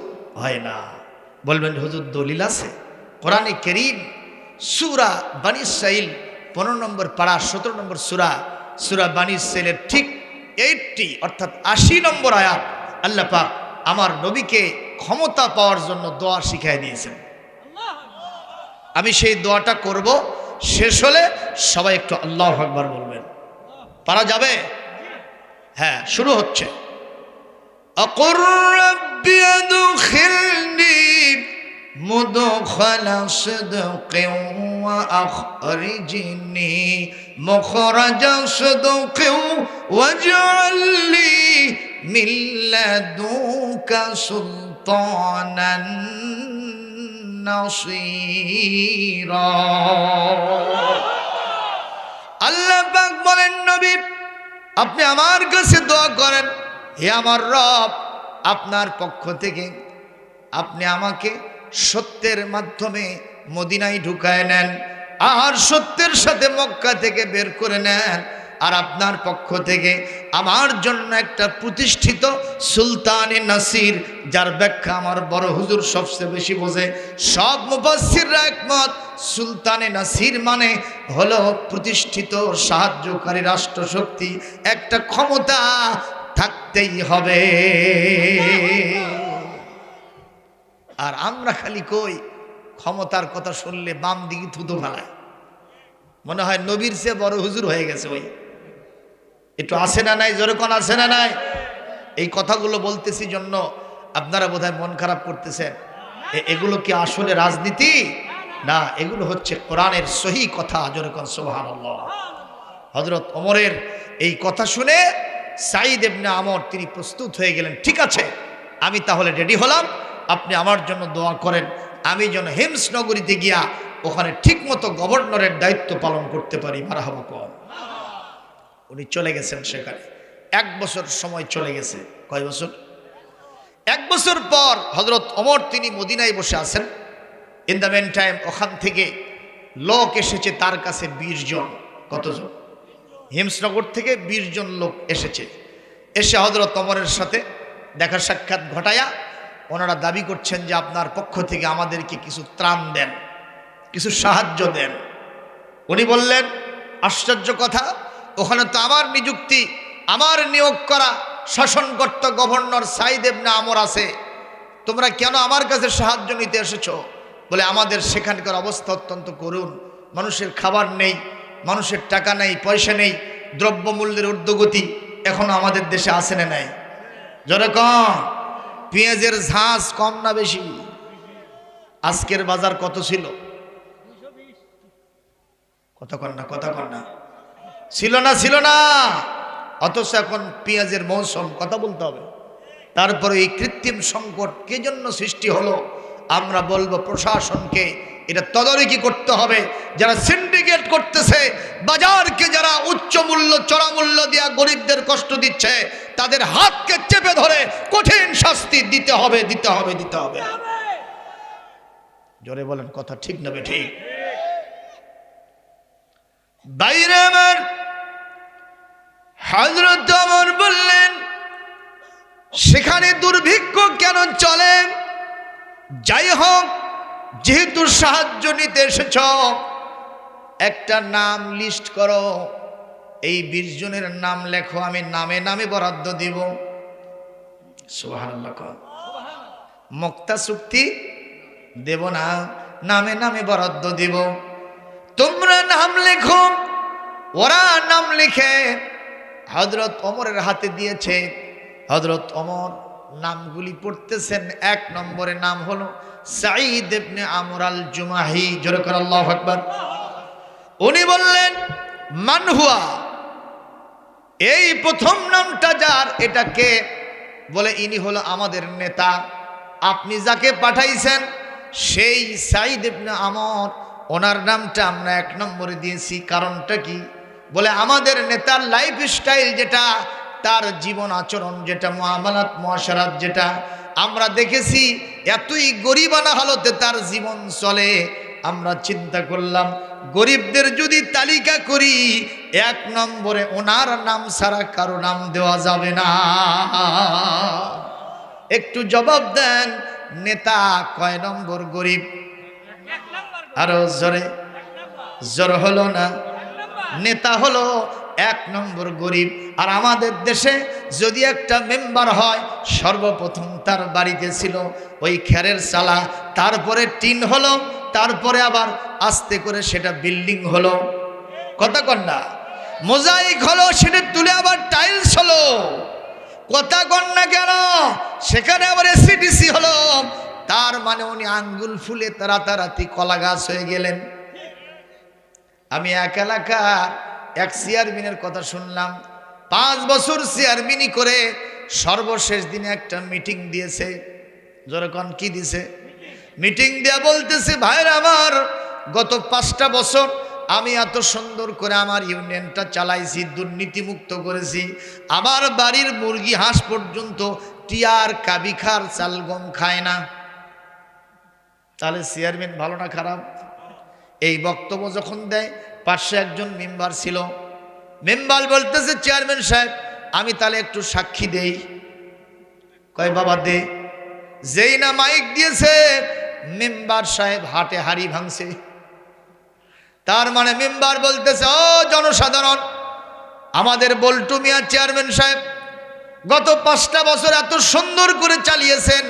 হয় না। বলবেন হুজুর দলিল আছে? কোরআনে কারীম সূরা বনী ইসরাঈল 15 নম্বর পারা 17 নম্বর সূরা বনী ইসরাঈলের ঠিক 80 অর্থাৎ 80 নম্বর আয়াত আল্লাহ পাক আমার নবীকে ক্ষমতা পাওয়ার জন্য দোয়া শিখাই দিয়েছেন। আমি সেই দোয়াটা করব, শেষ হলে সবাই একটু আল্লাহু আকবার বলবেন। পারা যাবে? হ্যাঁ, শুরু হচ্ছে। أقر رب أدخلني مدخل صدق وأخرجني مخرج صدق واجعل لي من لدنك سلطانا نصيرا। আল্লাহ পাক বলেন, নবী আপনি আমার কাছে দোয়া করেন, হে আমার রব, আপনার পক্ষ থেকে আপনি আমাকে সত্যের মাধ্যমে মদিনায় ঢুকায় নেন, আর সত্যের সাথে মক্কা থেকে বের করে নেন, আর আপনার পক্ষ থেকে আমার জন্য একটা প্রতিষ্ঠিত সুলতানে নাসির, যার ব্যাখ্যা আমার বড় হুজুর সবচেয়ে বেশি বোঝে, সব মুফাসসিররা একমত, সুলতানে নাসির মানে হলো প্রতিষ্ঠিত সাহায্যকারী রাষ্ট্রশক্তি, একটা ক্ষমতা থাকতেই হবে। আর আমরা খালি কই, ক্ষমতার কথা শুনলে বাম দিকে থুতু ফেলায়, মনে হয় নবীর চেয়ে বড় হুজুর হয়ে গেছে। ওই একটু আসে না নাই, জোরে কোন আসে না নাই? এই কথাগুলো বলতেছি জন্য আপনারা বোধহয় মন খারাপ করতেছেন। এগুলো কি আসলে রাজনীতি? না, এগুলো হচ্ছে কোরআনের সহি কথা। জোরে কোন সুবহানাল্লাহ। হযরত ওমরের এই কথা শুনে সাঈদ ইবনে আমর তিনি প্রস্তুত হয়ে গেলেন, ঠিক আছে আমি তাহলে রেডি হলাম, আপনি আমার জন্য দোয়া করেন, আমি যেন হিমস নগরীতে গিয়া ওখানে ঠিকমতো গভর্নরের দায়িত্ব পালন করতে পারি। মারহাবা কোন। উনি চলে গেছেন সেখানে। 1 বছর সময় চলে গেছে। কয় বছর? 1 বছর পর হযরত ওমর তিনি মদিনায় বসে আছেন। ইন দ্য মেন টাইম ওখান থেকে লোক এসেছে তার কাছে 20 জন। কতজন? হিমসনগর থেকে 20 জন লোক এসেছে। এসে হযরত ওমরের সাথে দেখা সাক্ষাৎ ঘটায়া ওনারা দাবি করছেন যে আপনার পক্ষ থেকে আমাদেরকে কিছু ত্রাণ দেন, কিছু সাহায্য দেন। উনি বললেন, আশ্চর্য কথা, ওখানে তো আমার নিযুক্তি, আমার নিয়োগ করা শাসনকর্তা গভর্নর সাঈদ ইবনে আমর আছে, তোমরা কেন আমার কাছে সাহায্য নিতে এসেছো? বলে আমাদের সেখানকার অবস্থা অত্যন্ত করুণ, মানুষের খাবার নেই, মানুষের টাকা নেই, পয়সা নেই, দ্রব্যমূল্যের ঊর্ধ্বগতি এখনো আমাদের দেশে আসে না নাই? জোরে কম। পেঁয়াজের ঝাঁজ কম না বেশি? আজকের বাজার কত ছিল? কথা কন না, কথা কন না। ছিল না, ছিল না। অথচ এখন পেঁয়াজের মৌসুম, কথা বলতে হবে। তারপরে এই কৃত্রিম সংকট কে জন্য সৃষ্টি হলো? আমরা বলবো প্রশাসনকে এটা তদারকি করতে হবে। যারা সিন্ডিকেট করতেছে, বাজারকে যারা উচ্চ মূল্য চড়া মূল্য দিয়া গরিবদের কষ্ট দিচ্ছে, তাদের হাতকে চেপে ধরে কঠিন শাস্তি দিতে হবে, দিতে হবে, দিতে হবে। জোরে বলেন, কথা ঠিক না ঠিক? বাইরে আমার হযরত ওমর বললেন, সেখানে দুর্ভিক্ষ কেন চলে? যাই হোক, যেহেতু সাহায্য নিতে এসেছ, একটা নাম লিস্ট করো, এই 20 জনের নাম লেখো, আমি নামে নামে বরাদ্দ দিব। সুবহানাল্লাহ। মুক্তা চুক্তি দেব না, নামে নামে বরাদ্দ দিব। তোমরা নাম লেখো। ওরা নাম লিখে হযরত ওমরের হাতে দিয়েছে। হযরত ওমর নামগুলি পড়তেছেন। 1 নম্বরে নাম হলো সাঈদ ইবনে আমর আল জুমাহি। জোরে করে আল্লাহু আকবার। উনি বললেন, মান হুয়া, এই প্রথম নামটা যার, এটা কে? বলে ইনি হলো আমাদের নেতা, আপনি যাকে পাঠাইছেন সেই সাঈদ ইবনে আমর, ওনার নামটা আমরা 1 নম্বরে দিয়েছি। কারণটা কি? বলে আমাদের নেতার লাইফ স্টাইল যেটা, তার জীবন আচরণ যেটা, মুআমালাত মুআশারাত যেটা আমরা দেখেছি, এতই গরিবানা হালতে তার জীবন চলে। আমরা চিন্তা করলাম, গরিবদের যদি তালিকা করি 1 নম্বরে ওনার নাম ছাড়া কারো নাম দেওয়া যাবে না। একটু জবাব দেন, নেতা কয় নম্বর, গরিব? আরো জোরে। জোর হলো না? নেতা হলো এক নম্বর গরিব। আর আমাদের দেশে যদি একটা মেম্বার হয়, সর্বপ্রথম তার বাড়িতে ছিল ওই খেরের চালা, তারপরে টিন হলো, তারপরে আবার আস্তে করে সেটা বিল্ডিং হলো, কথা কন না, মোজাইক হলো, সেটা তুলে আবার টাইলস হলো, কথা কন না কেন, সেখানে আবার এসিডিসি হলো। তার মানে উনি আঙ্গুল ফুলে রাতারাতি কলা গাছ হয়ে গেলেন। আমি এক এলাকার এক চেয়ারম্যানের কথা শুনলাম, 5 বছর চেয়ারম্যানই করে সর্বশেষ দিনে একটা মিটিং দিয়েছে। যেরকম কি দিছে, মিটিং দেয়া বলতেছে, ভাইরা আমার, গত 5টা বছর আমি এত সুন্দর করে আমার ইউনিয়নটা চালাইছি, দুর্নীতিমুক্ত করেছি, আমার বাড়ির মুরগি হাঁস পর্যন্ত টিয়ার কাবিখার চাল গম খায় না। তাহলে চেয়ারম্যান ভালো না খারাপ? এই বক্তব্য যখন দেয়, পাশে একজন মেম্বার ছিল, মেম্বার বলতেছে, চেয়ারম্যান সাহেব আমি তাহলে একটু সাক্ষী দেই। কয় বাবা দে। যেই না মাইক দিয়েছে, মেম্বার সাহেব হাটে হাড়ি ভাঙছে। তার মানে মেম্বার বলতেছে, ও জনসাধারণ, আমাদের বল্টু মিয়া চেয়ারম্যান সাহেব গত 5টা বছর এত সুন্দর করে চালিয়েছেন,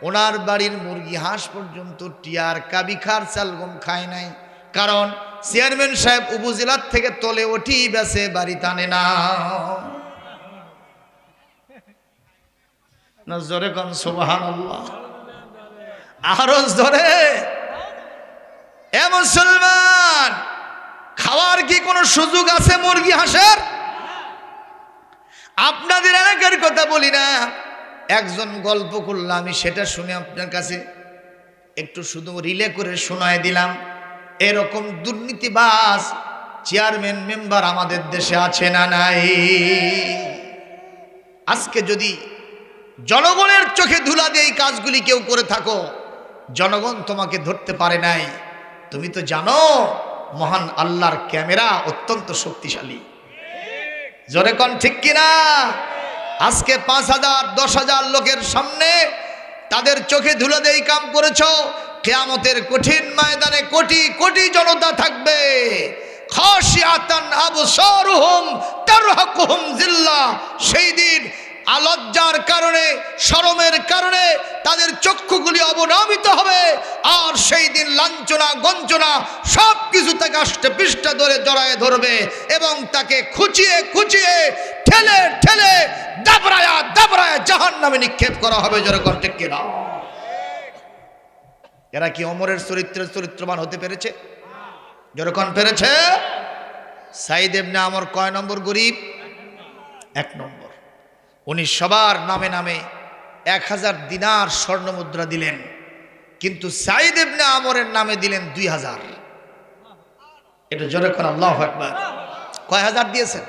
ওনার বাড়ির মুরগি হাঁস পর্যন্ত টিয়ার কাবিখার চাল গম খায় নাই, কারণ চেয়ারম্যান সাহেব উপজেলার থেকে তলে ওঠি বেছে বাড়ি টানে না। জোরে কোন সুবহানাল্লাহ, আরো জোরে। এ মুসলমান, খাওয়ার কি কোনো সুযোগ আছে মুরগি হাঁসের? আপনাদের এলাকার কথা বলি না, একজন গল্প করলাম, আমি সেটা শুনে আপনার কাছে একটু শুধু রিলে করে শোনায় দিলাম। এরকম দুর্নীতিবাজ চেয়ারম্যান মেম্বার আমাদের দেশে আছে না নাই? আজকে যদি জনগণের চোখে ধুলা দিয়ে এই কাজগুলি কেউ করে থাকো, জনগণ তোমাকে ধরতে পারে নাই, তুমি তো জানো মহান আল্লাহর ক্যামেরা অত্যন্ত শক্তিশালী। জোরে কোন ঠিক কিনা? আজকে 5,000 10,000 লোকের সামনে তাদের চোখে ধুলা দিয়ে কাম করেছো, কিয়ামতের কঠিন ময়দানে কোটি কোটি জনতা থাকবে, খাশিয়াতান আবসারুহুম তারহাকুহুম যিল্লাহ। সেই দিন আলজ্জার কারণে, শরমের কারণে তাদের চক্ষুগুলি অবনমিত হবে, আর সেই দিন লাঞ্ছনা গঞ্জনা সব কিছু তাকে আষ্টে পৃষ্ঠে ধরে জড়ায় ধরবে এবং তাকে খুঁচিয়ে খুঁচিয়ে ঠেলে ঠেলে দাবরায়া দাবরায়া জাহান্নামে নিক্ষেপ করা হবে। যেরকম ঠিক কিনা? এরা কি ওমরের চরিত্রবান হতে পেরেছে? যেরকম পেরেছে? সাইদ ইবনে আমর কয় নম্বর গরিব? 1 নম্বর। উনি সবার নামে নামে 1000 দিনার স্বর্ণ মুদ্রা দিলেন, কিন্তু সাইদ ইবনে আমরের নামে দিলেন 2000। এটা জোরে করে আল্লাহু আকবার। কয় হাজার দিয়েছেন?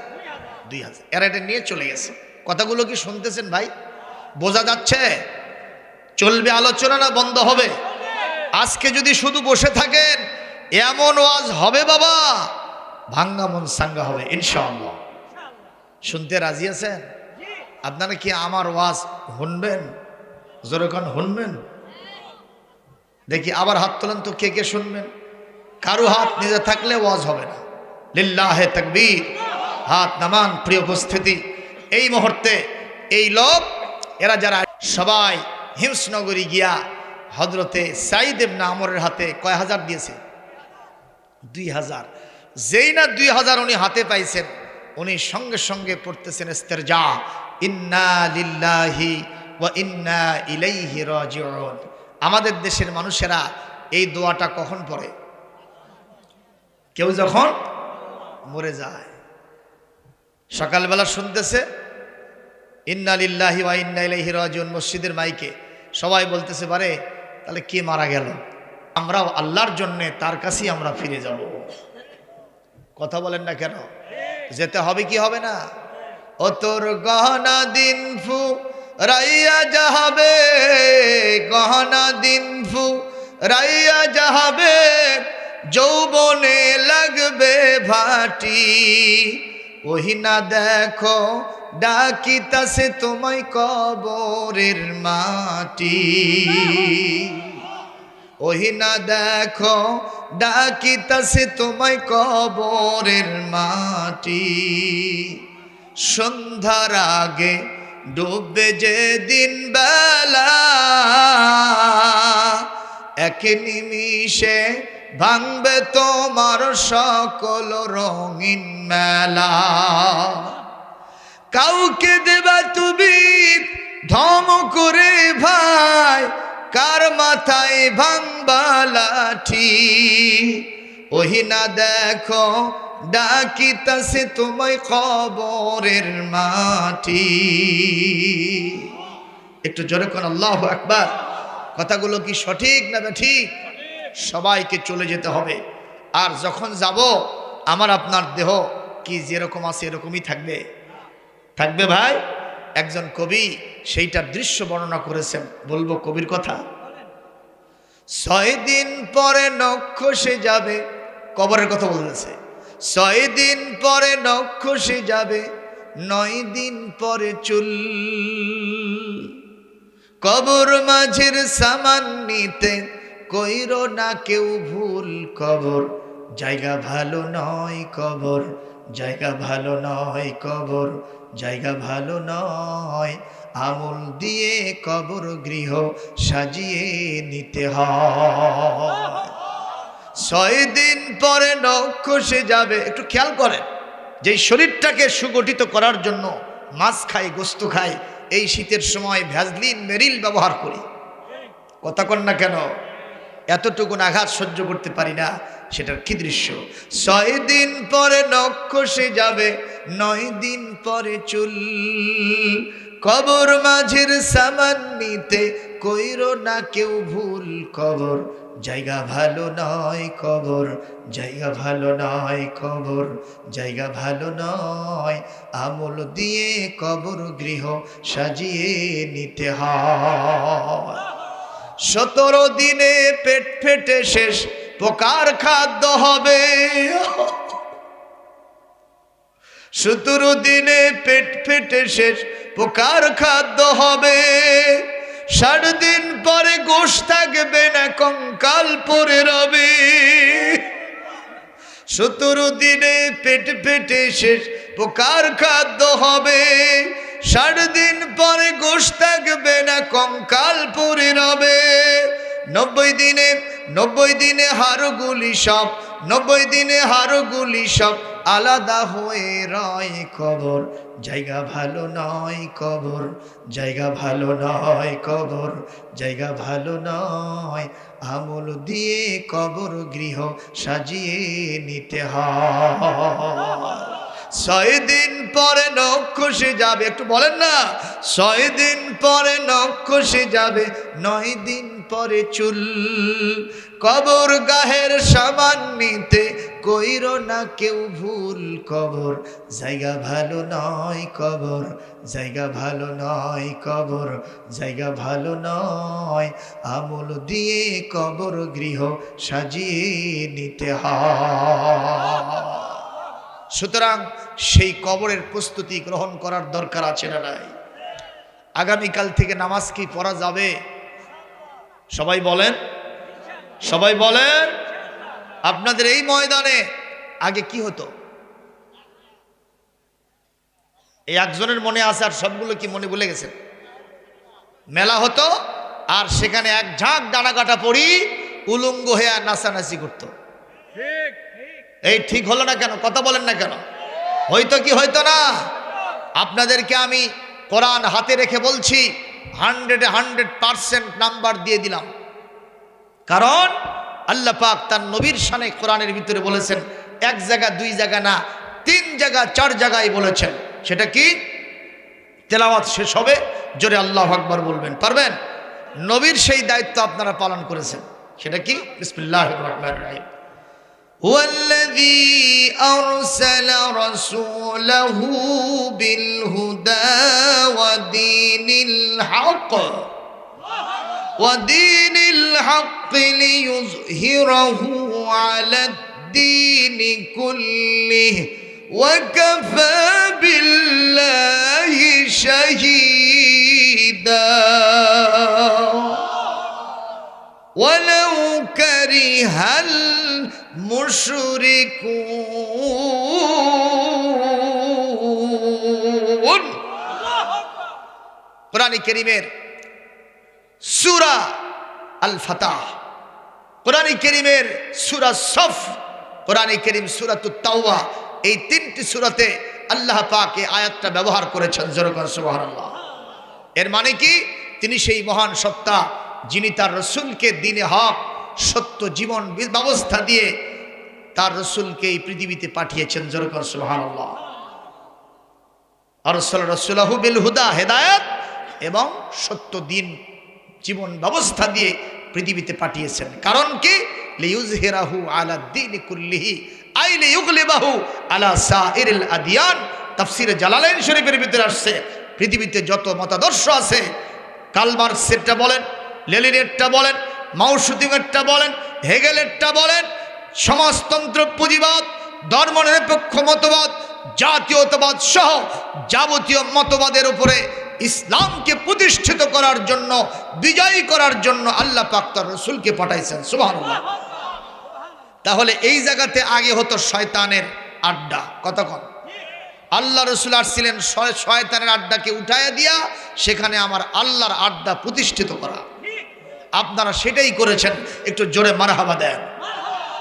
2000। এরা এটা নিয়ে চলে গেছে। কথাগুলো কি শুনতেছেন ভাই? বোঝা যাচ্ছে? চলবে আলোচনা না বন্ধ হবে? আজকে যদি শুধু বসে থাকেন, এমন ওয়াজ হবে বাবা, ভাঙ্গা মন সাঙ্গা হবে ইনশাআল্লাহ। শুনতে রাজি আছেন? আপনারা কি আমার ওয়াজ শুনবেন? যেরকম শুনবেন দেখি, আবার হাত তোলেন তো, কে কে শুনবেন? কারো হাত নিজে থাকলে ওয়াজ হবে না। লিল্লাহে তাকবীর, হাত নামান। প্রিয় উপস্থিতি, এই মুহূর্তে এই লোক, এরা যারা সবাই হিমসনগরী গিয়া হযরতে সাইদ ইবনে আমরের হাতে কয় হাজার দিয়েছে? 2000। যেই না 2000 উনি হাতে পাইছেন, উনি সঙ্গে সঙ্গে পড়তেছেন ইস্তেরজা, ইন্না লিল্লাহি ওয়া ইন্না ইলাইহি রাজিউন। আমাদের দেশের মানুষেরা এই দোয়াটা কখন পড়ে? কেউ যখন মরে যায়, সকালবেলা শুনতেছে ইন্না লিল্লাহি ওয়া ইন্না ইলাইহি রাজিউন, মসজিদের মাইকে সবাই বলতেছে, বারে তাহলে কে মারা গেল, আমরাও আল্লাহর জন্যে তার কাছেই আমরা ফিরে যাব। কথা বলেন না কেন? যেতে হবে কি হবে না? ও তোর গহনা দিন ফু রাইয়া যাবে, গহনা দিন ফু রাইয়া যাবে, যৌবনে লাগবে ভাটি, ওহি না দেখো ডাকিতাছে তোমায় কবরের মাটি। ওহি না দেখো ডাকিতাছে তোমায় কবরের মাটি। সন্ধ্যার আগে ডুববে যে দিন বেলা, এক নিমিষে ভাঙবে তোমার সকল রঙিন মেলা। কাউকে দেবা তুমি ধম করে ভাই, কার মাথায় ভাঙবা লাঠি। ওহি না দেখো ডাকিতাছে তোমায় কবরের মাটি। একটু জোরে কোন আল্লাহু আকবার। কথাগুলো কি সঠিক না ঠিক? সবাইকে চলে যেতে হবে। আর যখন যাব আমার আপনার দেহ কি যেরকম আছে এরকমই থাকবে, থাকবে ভাই। একজন কবি সেইটার দৃশ্য বর্ণনা করেছেন, বলবো কবির কথা। 6 দিন পরে নখ খসে যাবে, কবরের কথা বলেছে। 6 দিন পরে নখ খসে যাবে, 9 দিন পরে চুল। কবর মাঝের সামান নিতে কইরো না কেউ ভুল। কবর জায়গা ভালো নয়, কবর জায়গা ভালো নয়, কবর জায়গা ভালো নয়। আমল দিয়ে কবর গৃহ সাজিয়ে নিতে হয়। 6 দিন পরে নখ খসে যাবে। একটু খেয়াল করেন, যেই শরীরটাকে সুগঠিত করার জন্য মাছ খাই, গোস্ত খাই, এই শীতের সময় ভ্যাজলিন মেরিল ব্যবহার করি, কথা কন না কেন? এতটুকুন আঘাত সহ্য করতে পারি না, সেটার কি দৃশ্য। 6 দিন পরে নখ খসে যাবে, 9 দিন পরে চুল। কবর মাঝের সামান নিতে কইরো না কেউ ভুল। কবর জায়গা ভালো নয়, কবর জায়গা ভালো নয়, কবর জায়গা ভালো নয়। আমল দিয়ে কবর গৃহ সাজিয়ে নিতে হয়। 17 দিনে পেট ফেটে শেষ, পোকার খাদ্য হবে। 17 দিনে পেট ফেটে শেষ, পোকার খাদ্য হবে। 60 দিন পরে গোশ থাকবে না, কঙ্কাল পরে রবে। 17 দিনে পেট ফেটে শেষ, পোকার খাদ্য হবে। 60 দিন পরে গোশ থাকবে না, কঙ্কাল পরে রবে। 90 দিনে হাড়গুলি সব, 90 দিনে হাড়গুলি সব আলাদা হয়ে রয়। কবর জায়গা ভালো নয়, কবর জায়গা ভালো নয়, কবর জায়গা ভালো নয়। আমল দিয়ে কবর গৃহ সাজিয়ে নিতে হয়। 6 দিন পরে নখ খসে যাবে, একটু বলেন না। 6 দিন পরে নখ খসে যাবে, 9 দিন পরে চুল। কবর গাহের সামান নিতে কইরো না কেউ ভুল। কবর জায়গা ভালো নয়, কবর জায়গা ভালো নয়, কবর জায়গা ভালো নয়। আমল দিয়ে কবর গৃহ সাজিয়ে নিতে হয়। সুতরাং সেই কবরের প্রস্তুতি গ্রহণ করার দরকার আছে না নাই? আগামীকাল থেকে নামাজ কি পড়া যাবে? সবাই বলেন, সবাই বলেন। আপনাদের এই ময়দানে আগে কি হতো? এই একজনের মনে আছে, আর সবগুলো কি মনে ভুলে গেছেন? মেলা হতো, আর সেখানে এক ঝাঁক ডানা কাটা পড়ি উলঙ্গ হয়ে নাচানাচি করতো। এই ঠিক হলো না কেন? কথা বলেন না কেন? হয়তো কি হয়তো না? আপনাদেরকে আমি কোরআন হাতে রেখে বলছি, 100% নাম্বার দিয়ে দিলাম। কারণ আল্লাহ পাক তার নবীর শানে কোরআনের ভিতরে বলেছেন, এক জায়গা 2 জায়গা না, 3 জায়গা 4 জায়গায় বলেছেন। সেটা কি? তেলাওয়াত শেষ হবে, জোরে আল্লাহু আকবার বলবেন, পারবেন? নবীর সেই দায়িত্ব আপনারা পালন করেছেন। সেটা কি? বিসমিল্লাহির রহমানির রহিম। হুয়াল্লাযী আরসালা রাসূলাহু বিল হুদা ওয়া দীনিল হক ودين الحق ليظهره على الدين كله وكفى بالله شهيدا ولو كرهَ المشركون কোরআন কারীমের সূরা আল ফাতহ, কোরআন কারীমের সূরা সফ, কোরআন কারীম সূরাতুত তাওবা, এই তিনটি সূরাতে আল্লাহ পাক এই আয়াতটা ব্যবহার করেছেন। জোরে বলুন সুবহানাল্লাহ। এর মানে কি? তিনি সেই মহান সত্তা যিনি তার রসুলকে দ্বীনে হক সত্য জীবন ব্যবস্থা দিয়ে তার রসুলকে এই পৃথিবীতে পাঠিয়েছেন। জোরে বলুন সুবহানাল্লাহ। আরসাল রাসূলাহু বিল হুদা, হেদায়েত এবং সত্য দ্বীন জীবন ব্যবস্থা দিয়ে পৃথিবীতে পাঠিয়েছেন। কারণ কি? লিইয়ুযহিরাহু আলা দ্বীনি কুল্লিহি আই লিইয়ুগলিবাহু আলা সাইরিল আদিয়ান। তাফসীরে জালালাইন শরীফের ভিতরে আসছে, পৃথিবীতে যত মতাদর্শ আছে, কার্ল মার্কসেরটা বলেন, লেনিনেরটা বলেন, মাও তসে-তুংয়েরটা বলেন, হেগেলেরটা বলেন, সমাজতন্ত্র, পুঁজিবাদ, ধর্মনিরপেক্ষ মতবাদ, জাতীয়তাবাদ সহ যাবতীয় মতবাদের উপরে ইসলামকে প্রতিষ্ঠিত করার জন্য, বিজয়ী করার জন্য আল্লাহ পাক তার রাসূলকে পাঠাইছেন। সুবহানাল্লাহ। তাহলে এই জায়গাতে আগে হতো শয়তানের আড্ডা। কতক্ষণ আল্লাহ রাসূল আসছিলেন শয়তানের আড্ডাকে উঠাইয়া দিয়া সেখানে আমার আল্লাহর আড্ডা প্রতিষ্ঠিত করা। আপনারা সেটাই করেছেন। একটু জোরে মারহাবা দেন,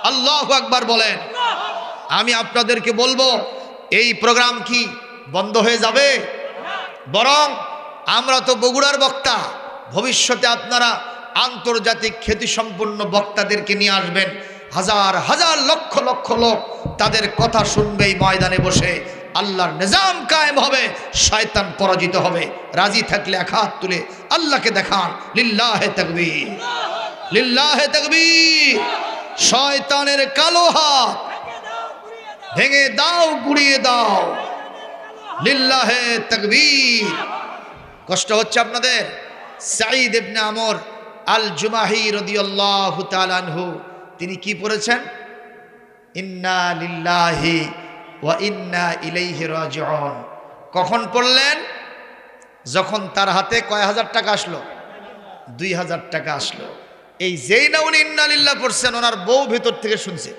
আল্লাহু আকবার বলেন। আমি আপনাদেরকে বলবো, এই প্রোগ্রাম কি বন্ধ হয়ে যাবে? বরং আমরা তো বগুড়ার বক্তা, ভবিষ্যতে আপনারা আন্তর্জাতিক খ্যাতিসম্পন্ন বক্তাদেরকে নিয়ে আসবেন। হাজার হাজার লক্ষ লক্ষ লোক তাদের কথা শুনবে এই ময়দানে বসে। আল্লাহর নিজাম কায়েম হবে, শয়তান পরাজিত হবে। রাজি থাকলে এক হাত তুলে আল্লাহকে দেখান, লিল্লাহে তাকবীর, লিল্লাহে তাকবীর। শয়তানের কালো হাত ভেঙে দাও, গুড়িয়ে দাও, লিল্লাহে তাকবীর। কষ্ট হচ্ছে আপনাদের? সাঈদ ইবনে আমর আল জুমাহি রাদিয়াল্লাহু তাআলা আনহু তিনি কি পড়েছেন? ইন্না লিল্লাহি ওয়া ইন্না ইলাইহি রাজিউন। কখন পড়লেন? যখন তার হাতে কয় হাজার টাকা আসলো? 2000 টাকা আসলো। এই যেই না উনি ইন্না লিল্লাহ পড়ছেন, ওনার বউ ভেতর থেকে শুনছে।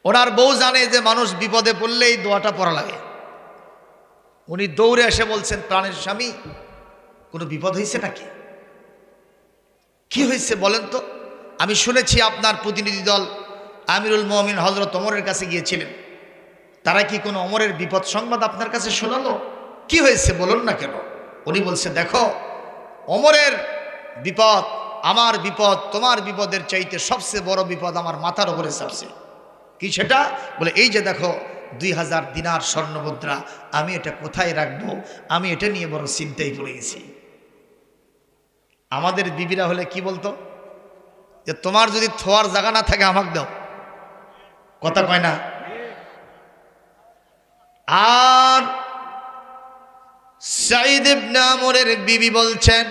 ওনার বউ জানে যে মানুষ বিপদে পড়লে এই দোয়াটা পড়া লাগে। উনি দৌড়ে এসে বলছেন, প্রাণের স্বামী, কোনো বিপদ হয়েছে নাকি? কি হয়েছে বলেন তো? আমি শুনেছি আপনার প্রতিনিধি দল আমিরুল মুমিনিন হযরত ওমরের কাছে গিয়েছিলেন। তারা কি কোনো ওমরের বিপদ সংবাদ আপনার কাছে শোনালো? কি হয়েছে বলুন না কেন? উনি বলছে, দেখো, ওমরের বিপদ, আমার বিপদ, তোমার বিপদের চাইতে সবচেয়ে বড় বিপদ আমার মাথার উপরে চাপছে। কি সেটা? বলে, এই যে দেখো 2000 দিনার স্বর্ণ মুদ্রা, আমি এটা কোথায় রাখবো? আমি এটা নিয়ে বড় চিন্তায় পড়ে গেছি। আমাদের বিবিরা হলে কি বলতো? যে তোমার যদি থোয়ার জায়গা না থাকে আমাকে দাও। কথা কয় না? আর সাঈদ ইবনে আমরের বিবি বলছেন,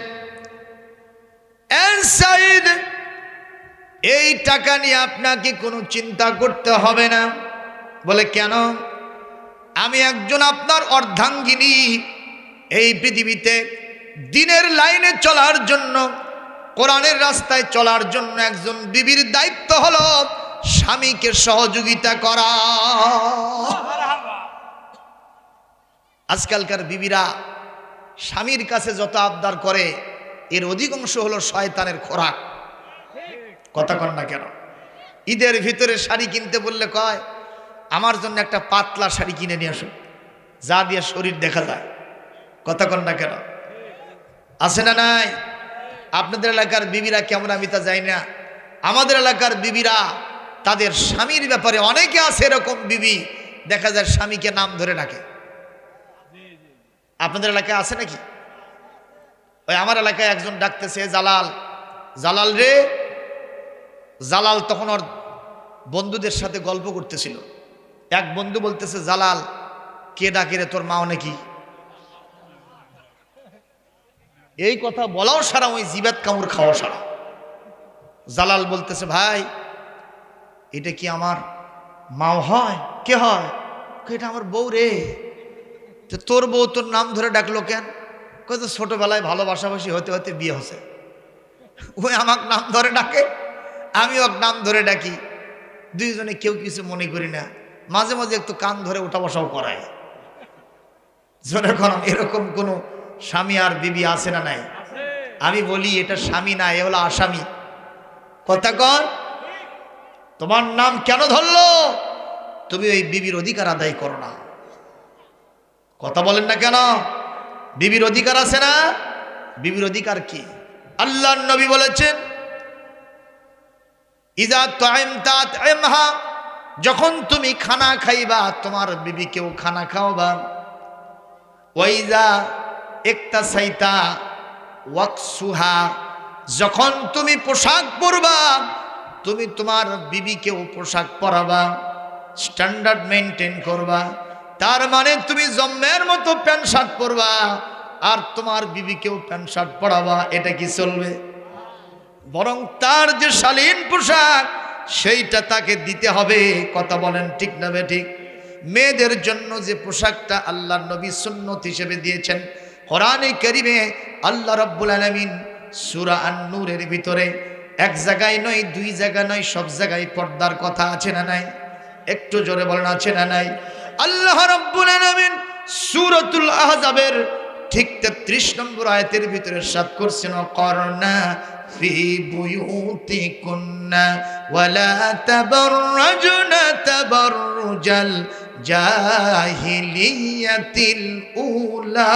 এ সাঈদ, এই টাকা নিয়ে আপনাকে কোনো চিন্তা করতে হবে না। বলে, কেন? আমি একজন আপনার অর্ধাঙ্গিনী। এই পৃথিবীতে দ্বীনের লাইনে চলার জন্য, কোরআনের রাস্তায় চলার জন্য একজন বিবির দায়িত্ব হলো স্বামীকে সহযোগিতা করা। আজকালকার বিবিরা স্বামীর কাছে যত আবদার করে, এর অধিকাংশ হলো শয়তানের খোরাক। কথা কন না কেন? ঈদের ভিতরে শাড়ি কিনতে বললে কয়, আমার জন্য একটা পাতলা শাড়ি কিনে নিয়ে আসো, যা দিয়ে শরীর দেখা যায়। কথা কন না কেন? আছে না নাই? আপনাদের এলাকার বিবিরা কেমন আমি তা জানি না। আমাদের এলাকার বিবিরা তাদের স্বামীর ব্যাপারে, অনেকে আছে এরকম বিবি, দেখা যায় স্বামীকে নাম ধরে ডাকে। আপনাদের এলাকায় আছে নাকি? ওই আমার এলাকায় একজন ডাকতেছে, জালাল, জালাল রে। জালাল তখন ওর বন্ধুদের সাথে গল্প করতেছিল। এক বন্ধু বলতেছে, জালাল, কে ডাকে রে, তোর মাও নাকি? এই কথা বলাও সারা, ওই জিবাত কামড় খাওয়া সারা। জালাল বলতেছে, ভাই, এটা কি আমার মাও হয়? কে হয়? এটা আমার বউ রে। তোর বউ তোর নাম ধরে ডাকলো কেন? কত ছোটবেলায় ভালোবাসাবাসি হতে হতে বিয়ে হচ্ছে, ওই আমাকে নাম ধরে ডাকে, আমিও নাম ধরে ডাকি, দুইজনে কেউ কিছু মনে করি না, মাঝে মাঝে একটু কান ধরে ওঠা বসাও করায়। যখন এরকম কোনো স্বামী আর বিবি আছে না নাই? আমি বলি এটা স্বামী না, এ হলো আসামি। কথা কর, তোমার নাম কেন ধরলো? তুমি ওই বিবির অধিকার আদায় করো না। কথা বলেন না কেন? বিবির অধিকার আছে না? বিবির অধিকার কি? আল্লাহর নবী বলেছেন, ইজা তাইমতা তাইমহা, যখন তুমি খানা খাইবা তোমার বিবিকেও খানা খাওয়াবা। ওয়াইজা ইকতাসাইতা ওয়াকসুহা, যখন তুমি পোশাক পরবা তুমি তোমার বিবিকেও পোশাক পরাবা, স্ট্যান্ডার্ড মেনটেন করবা। তার মানে তুমি জম্মের মতো প্যান্ট শার্ট পরবা আর তোমার বিবিকেও প্যান্ট শার্ট পরাবা, এটা কি চলবে? বরং তার যে শালীন পোশাক সেইটা তাকে দিতে হবে। কথা বলেন ঠিক না বেঠিক? মেয়েদের জন্য যে পোশাকটা আল্লাহর নবী সুন্নত হিসেবে দিয়েছেন, কোরআনে কারীমে আল্লাহ রাব্বুল আলামিন সূরা আন-নূরের ভিতরে এক জায়গায় নয়, দুই জায়গা নয়, সব জায়গায় পর্দার কথা আছে না নাই? একটু জোরে বলেন আছে না নাই? আল্লাহ রাব্বুল আলামিন সূরাতুল আহজাবের ঠিক 33 নম্বর আয়াতের ভিতরে ইরশাদ করছেন, করনা ফি বুয়ুতিকুন্না ওয়ালা তাবাররাজনা তাবাররুজাল জাহিলিয়াতিল উলা।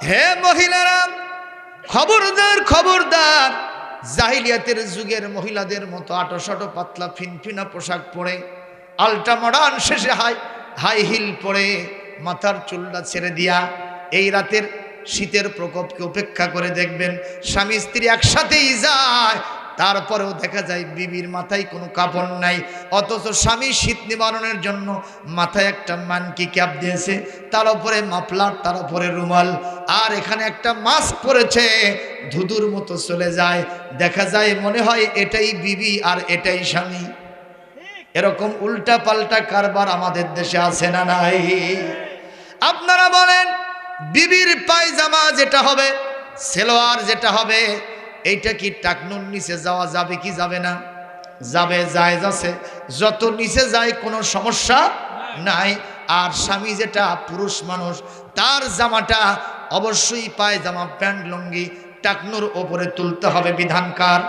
হে মহিলারা, খবরদার খবরদার, জাহিলিয়াতের যুগের মহিলাদের মতো আটোশাটো পাতলা ফিনফিনা পোশাক পরে, আল্ট্রা মডার্ন শেষে হাই হিল পরে, মাথার চুলটা ছেড়ে দিয়া এই রাতের শীতের প্রকোপকে উপেক্ষা করে দেখবেন স্বামী স্ত্রী একসাথেই যায়, তারপরেও দেখা যায় বিবির মাথায় কোনো কাপড় নাই, অথচ স্বামী শীত নিবারণের জন্য মাথায় একটা মানকি ক্যাপ দিয়েছে, তার উপরে মাফলার, তার উপরে রুমাল, আর এখানে একটা মাস্ক পরেছে, ধুধুর মতো চলে যায়। দেখা যায় মনে হয় এটাই বিবি আর এটাই স্বামী। এরকম উল্টা পাল্টা কারবার আমাদের দেশে আছে না নাই? আপনারা বলেন, বিবির পায়জামা যেটা হবে, সেলোয়ার যেটা হবে, এইটা কি টাকনুর নিচে যাওয়া যাবে কি যাবে না? যাবে, জায়েজ আছে, যত নিচে যায় কোনো সমস্যা নাই। আর স্বামী যেটা পুরুষ মানুষ, তার জামাটা অবশ্যই পায়জামা, প্যান্ট, লুঙ্গি টাকনুর ওপরে তুলতে হবে। বিধানকার,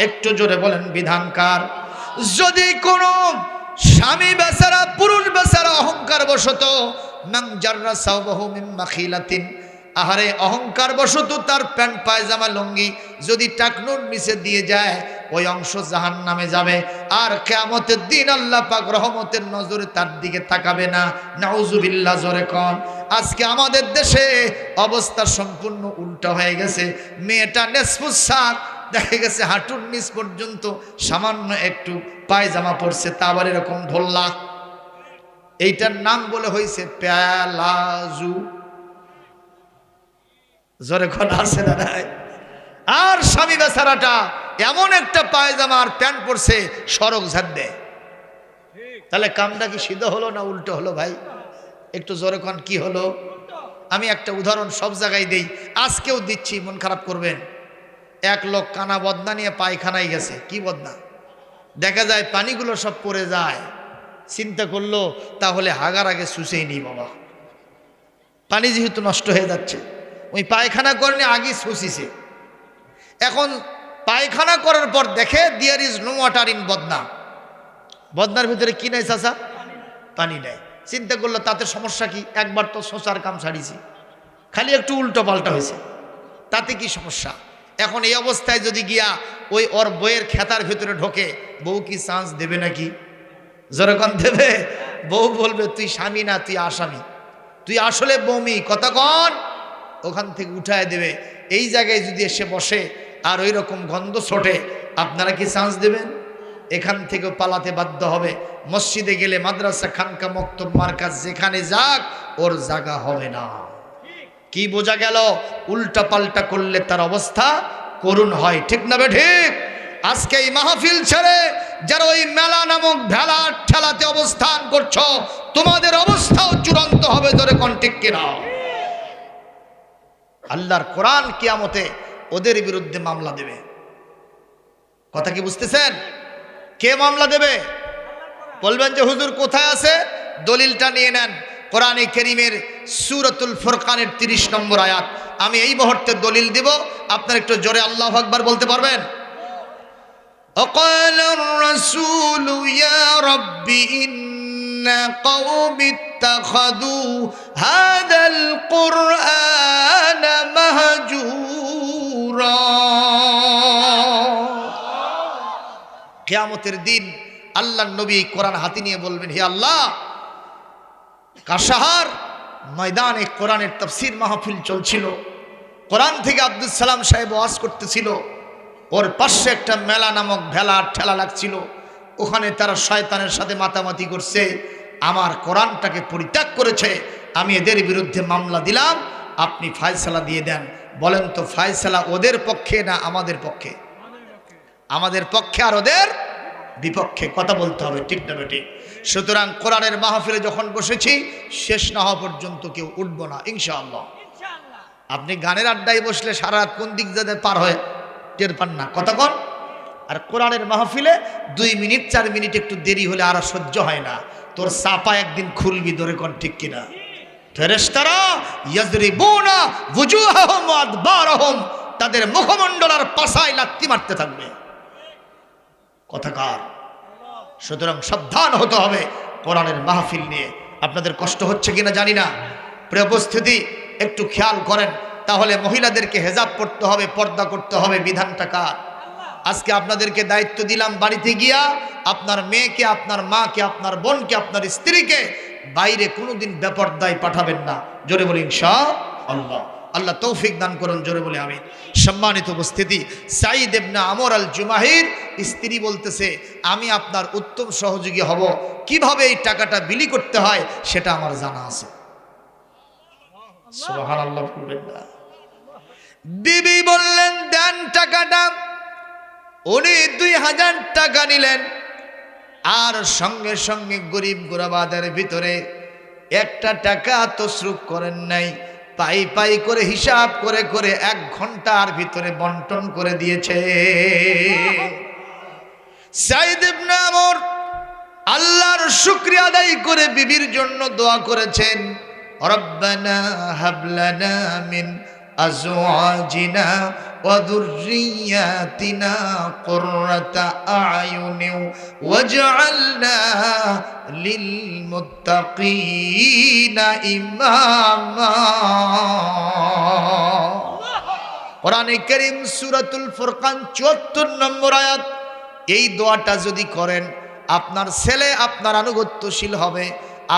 একটু জোরে বলেন বিধানকার। যদি কোনো স্বামী বেচারা, পুরুষ বেচারা অহংকার বশত মাংজাররা সাওবাহু মিন মাখিলাতিন, আহারে অহংকার বশত তার প্যান্ট পায়জামা লুঙ্গি যদি টাকনুর নিচে দিয়ে যায়, ওই অংশ জাহান্নামে যাবে। আর কিয়ামতের দিন আল্লাহ পাক রহমতের নজরে তার দিকে তাকাবে না। নাউজুবিল্লাহ, জোরে কোন। আজকে আমাদের দেশে অবস্থা সম্পূর্ণ উল্টা হয়ে গেছে। মেয়েটা নেসফুসাক, দেখা গেছে হাঁটুর নিচ পর্যন্ত সামান্য একটু পায়জামা পরছে, তা আবার এরকম ঢোল্লা। এইটার নাম বলে হয়েছে প্যালাজু। জোরে কোন আছে না নাই? আর স্বামী বেচারাটা এমন একটা পায়জামা আর প্যান্ট পরছে, সড়ক ঝাড় দেয়। তাহলে কামটা কি সিধা হলো না উল্টো হলো ভাই? একটু জোরে কোন, কি হলো? আমি একটা উদাহরণ সব জায়গায় দেই, আজকেও দিচ্ছি, মন খারাপ করবেন। এক লোক কানা বদনা নিয়ে পায়খানায় গেছে। কি বদনা? দেখা যায় পানিগুলো সব পড়ে যায়। চিন্তা করলো তাহলে হাগার আগে শুষেই নি বাবা, পানি যেহেতু নষ্ট হয়ে যাচ্ছে। ওই পায়খানা করেনি, আগে শুষিছে। এখন পায়খানা করার পর দেখে there is no water in বদনা। বদনার ভিতরে কি নাই চাচা? পানি নাই। চিন্তা করলো তাতে সমস্যা কি, একবার তো শোষার কাম ছাড়িয়েছি, খালি একটু উল্টো পাল্টা হয়েছে, তাতে কি সমস্যা? এখন এই অবস্থায় যদি গিয়া ওই ওর বইয়ের খেতার ভিতরে ঢোকে, বউ কি চান্স দেবে নাকি? যেরকম দেবে। বউ বলবে তুই স্বামী না, তুই আসামি, তুই আসলে বমি। কথা কন, ওখান থেকে উঠায় দেবে। এই জায়গায় যদি এসে বসে আর ওই রকম গন্ধ ছোটে, আপনারা কি চান্স দেবেন? এখান থেকে পালাতে বাধ্য হবে। মসজিদে গেলে, মাদ্রাসা, খানকা, মক্তব, মার্কাজ, যেখানে যাক ওর জায়গা হবে না। কি বোঝা গেল? উল্টা পাল্টা করলে তার অবস্থা করুণ হয়। ঠিক না বে ঠিক? আজকে এই মাহফিল ছেড়ে যারা ওই মেলা নামক ভেলার ঠেলাতে অবস্থান করছো, তোমাদের অবস্থাও চূড়ান্ত হবে। ধরে কোন ঠিক কিনা? আল্লাহর কোরআন কিয়ামতে ওদের বিরুদ্ধে মামলা দেবে। কথা কি বুঝতেছেন? কে মামলা দেবে? বলবেন যে হুজুর কোথায় আছে? দলিলটা নিয়ে নেন, কোরআনে কারীমের সূরাতুল ফুরকানের 30 নম্বর আয়াত। আমি এই মুহূর্তে দলিল দিব, আপনারা একটু জোরে আল্লাহু আকবার বলতে পারবেন? وقال الرسول يا رب إن قوم اتخذوا هذا القرآن مهجورا। কিয়ামতের দিন আল্লাহর নবী কোরআন হাতে নিয়ে বলবেন, হে আল্লাহ, কাশাহার ময়দানে কোরআনের তাফসীর মাহফিল চলছিল, কোরআন থেকে আব্দুল সালাম সাহেব ওয়াজ করতেছিল, ওর পাশে একটা মেলা নামক ভেলা ঠেলা লাগছিল, ওখানে তারা শয়তানের সাথে মাতামাতি করছে, আমার কোরআনটাকে পরিত্যাগ করেছে, আমি এদের বিরুদ্ধে মামলা দিলাম, আপনি ফায়সালা দিয়ে দেন। বলেন তো ফায়সালা ওদের পক্ষে না আমাদের পক্ষে? আমাদের পক্ষে আর ওদের বিপক্ষে। কথা বলতে হবে, ঠিক না বেঠিক? সুতরাং কোরআনের মাহফিলে যখন বসেছি, শেষ না হওয়া পর্যন্ত কেউ উঠবো না ইনশাআল্লাহ। আপনি গানের আড্ডায় বসলে সারা রাত কোন দিক যাতে পার হয় টের পান না, কথা কন। আর কোরআনের মাহফিলে 2 মিনিট 4 মিনিট একটু দেরি হলে আর সহ্য হয় না, তোর চাপা একদিন খুলবি, ধরে কোন ঠিক কিনা? ফেরেশতারা ইয়াজরিবুনা ওয়ুজুহাহুম ওয়া আদবারহুম, তাদের মুখমণ্ডল আর পাছায় লাথি মারতে থাকবে। কথাকার। সুতরাং সাবধান হতে হবে কোরআনের মাহফিল নিয়ে। আপনাদের কষ্ট হচ্ছে কিনা জানি না, প্রিয় উপস্থিতি একটু খেয়াল করেন। তাহলে মহিলাদেরকে হেজাব পড়তে হবে, পর্দা করতে হবে, বিধানটা কার? আজকে আপনাদেরকে দায়িত্ব দিলাম, বাড়িতে গিয়া আপনার মেয়েকে, আপনার মাকে, আপনার বোনকে, আপনার স্ত্রীকে বাইরে কোনোদিন বেপরদায় পাঠাবেন না। জোরে বলি ইনশাআল্লাহ। আল্লাহ তৌফিক দান করুন, জোরে বলে আমিন। সম্মানিত উপস্থিতি, সাঈদ ইবনে আমর আল জুমাহির স্ত্রী বলতেছে, আমি আপনার উত্তম সহযোগী হব, কিভাবে এই টাকাটা বিলি করতে হয় সেটা আমার জানা আছে। সুবহানাল্লাহ বলবেন না? বিবি বললেন দেন টাকাটা। উনি 2000 টাকা নিলেন, আর সঙ্গে সঙ্গে গরিব গোরাবাদের ভিতরে একটা টাকা তসরুফ করেন নাই, পাই পাই করে হিসাব করে করে 1 ঘন্টার ভিতরে বন্টন করে দিয়েছে। সাঈদ ইবনে আমর আল্লাহর শুকরিয়া আদায় করে বিবির জন্য দোয়া করেছেন, রব্বানা হাবলানা মিন আজওয়াজিনা ওয়া যুররিয়াতিনা কুররাতা আয়ুনিন ওয়াজআলনা লিল মুত্তাকিনা ইমামা। কোরআনে কারীম সূরাতুল ফুরকান 74 নম্বর আয়াত। এই দোয়াটা যদি করেন, আপনার ছেলে আপনার আনুগত্যশীল হবে,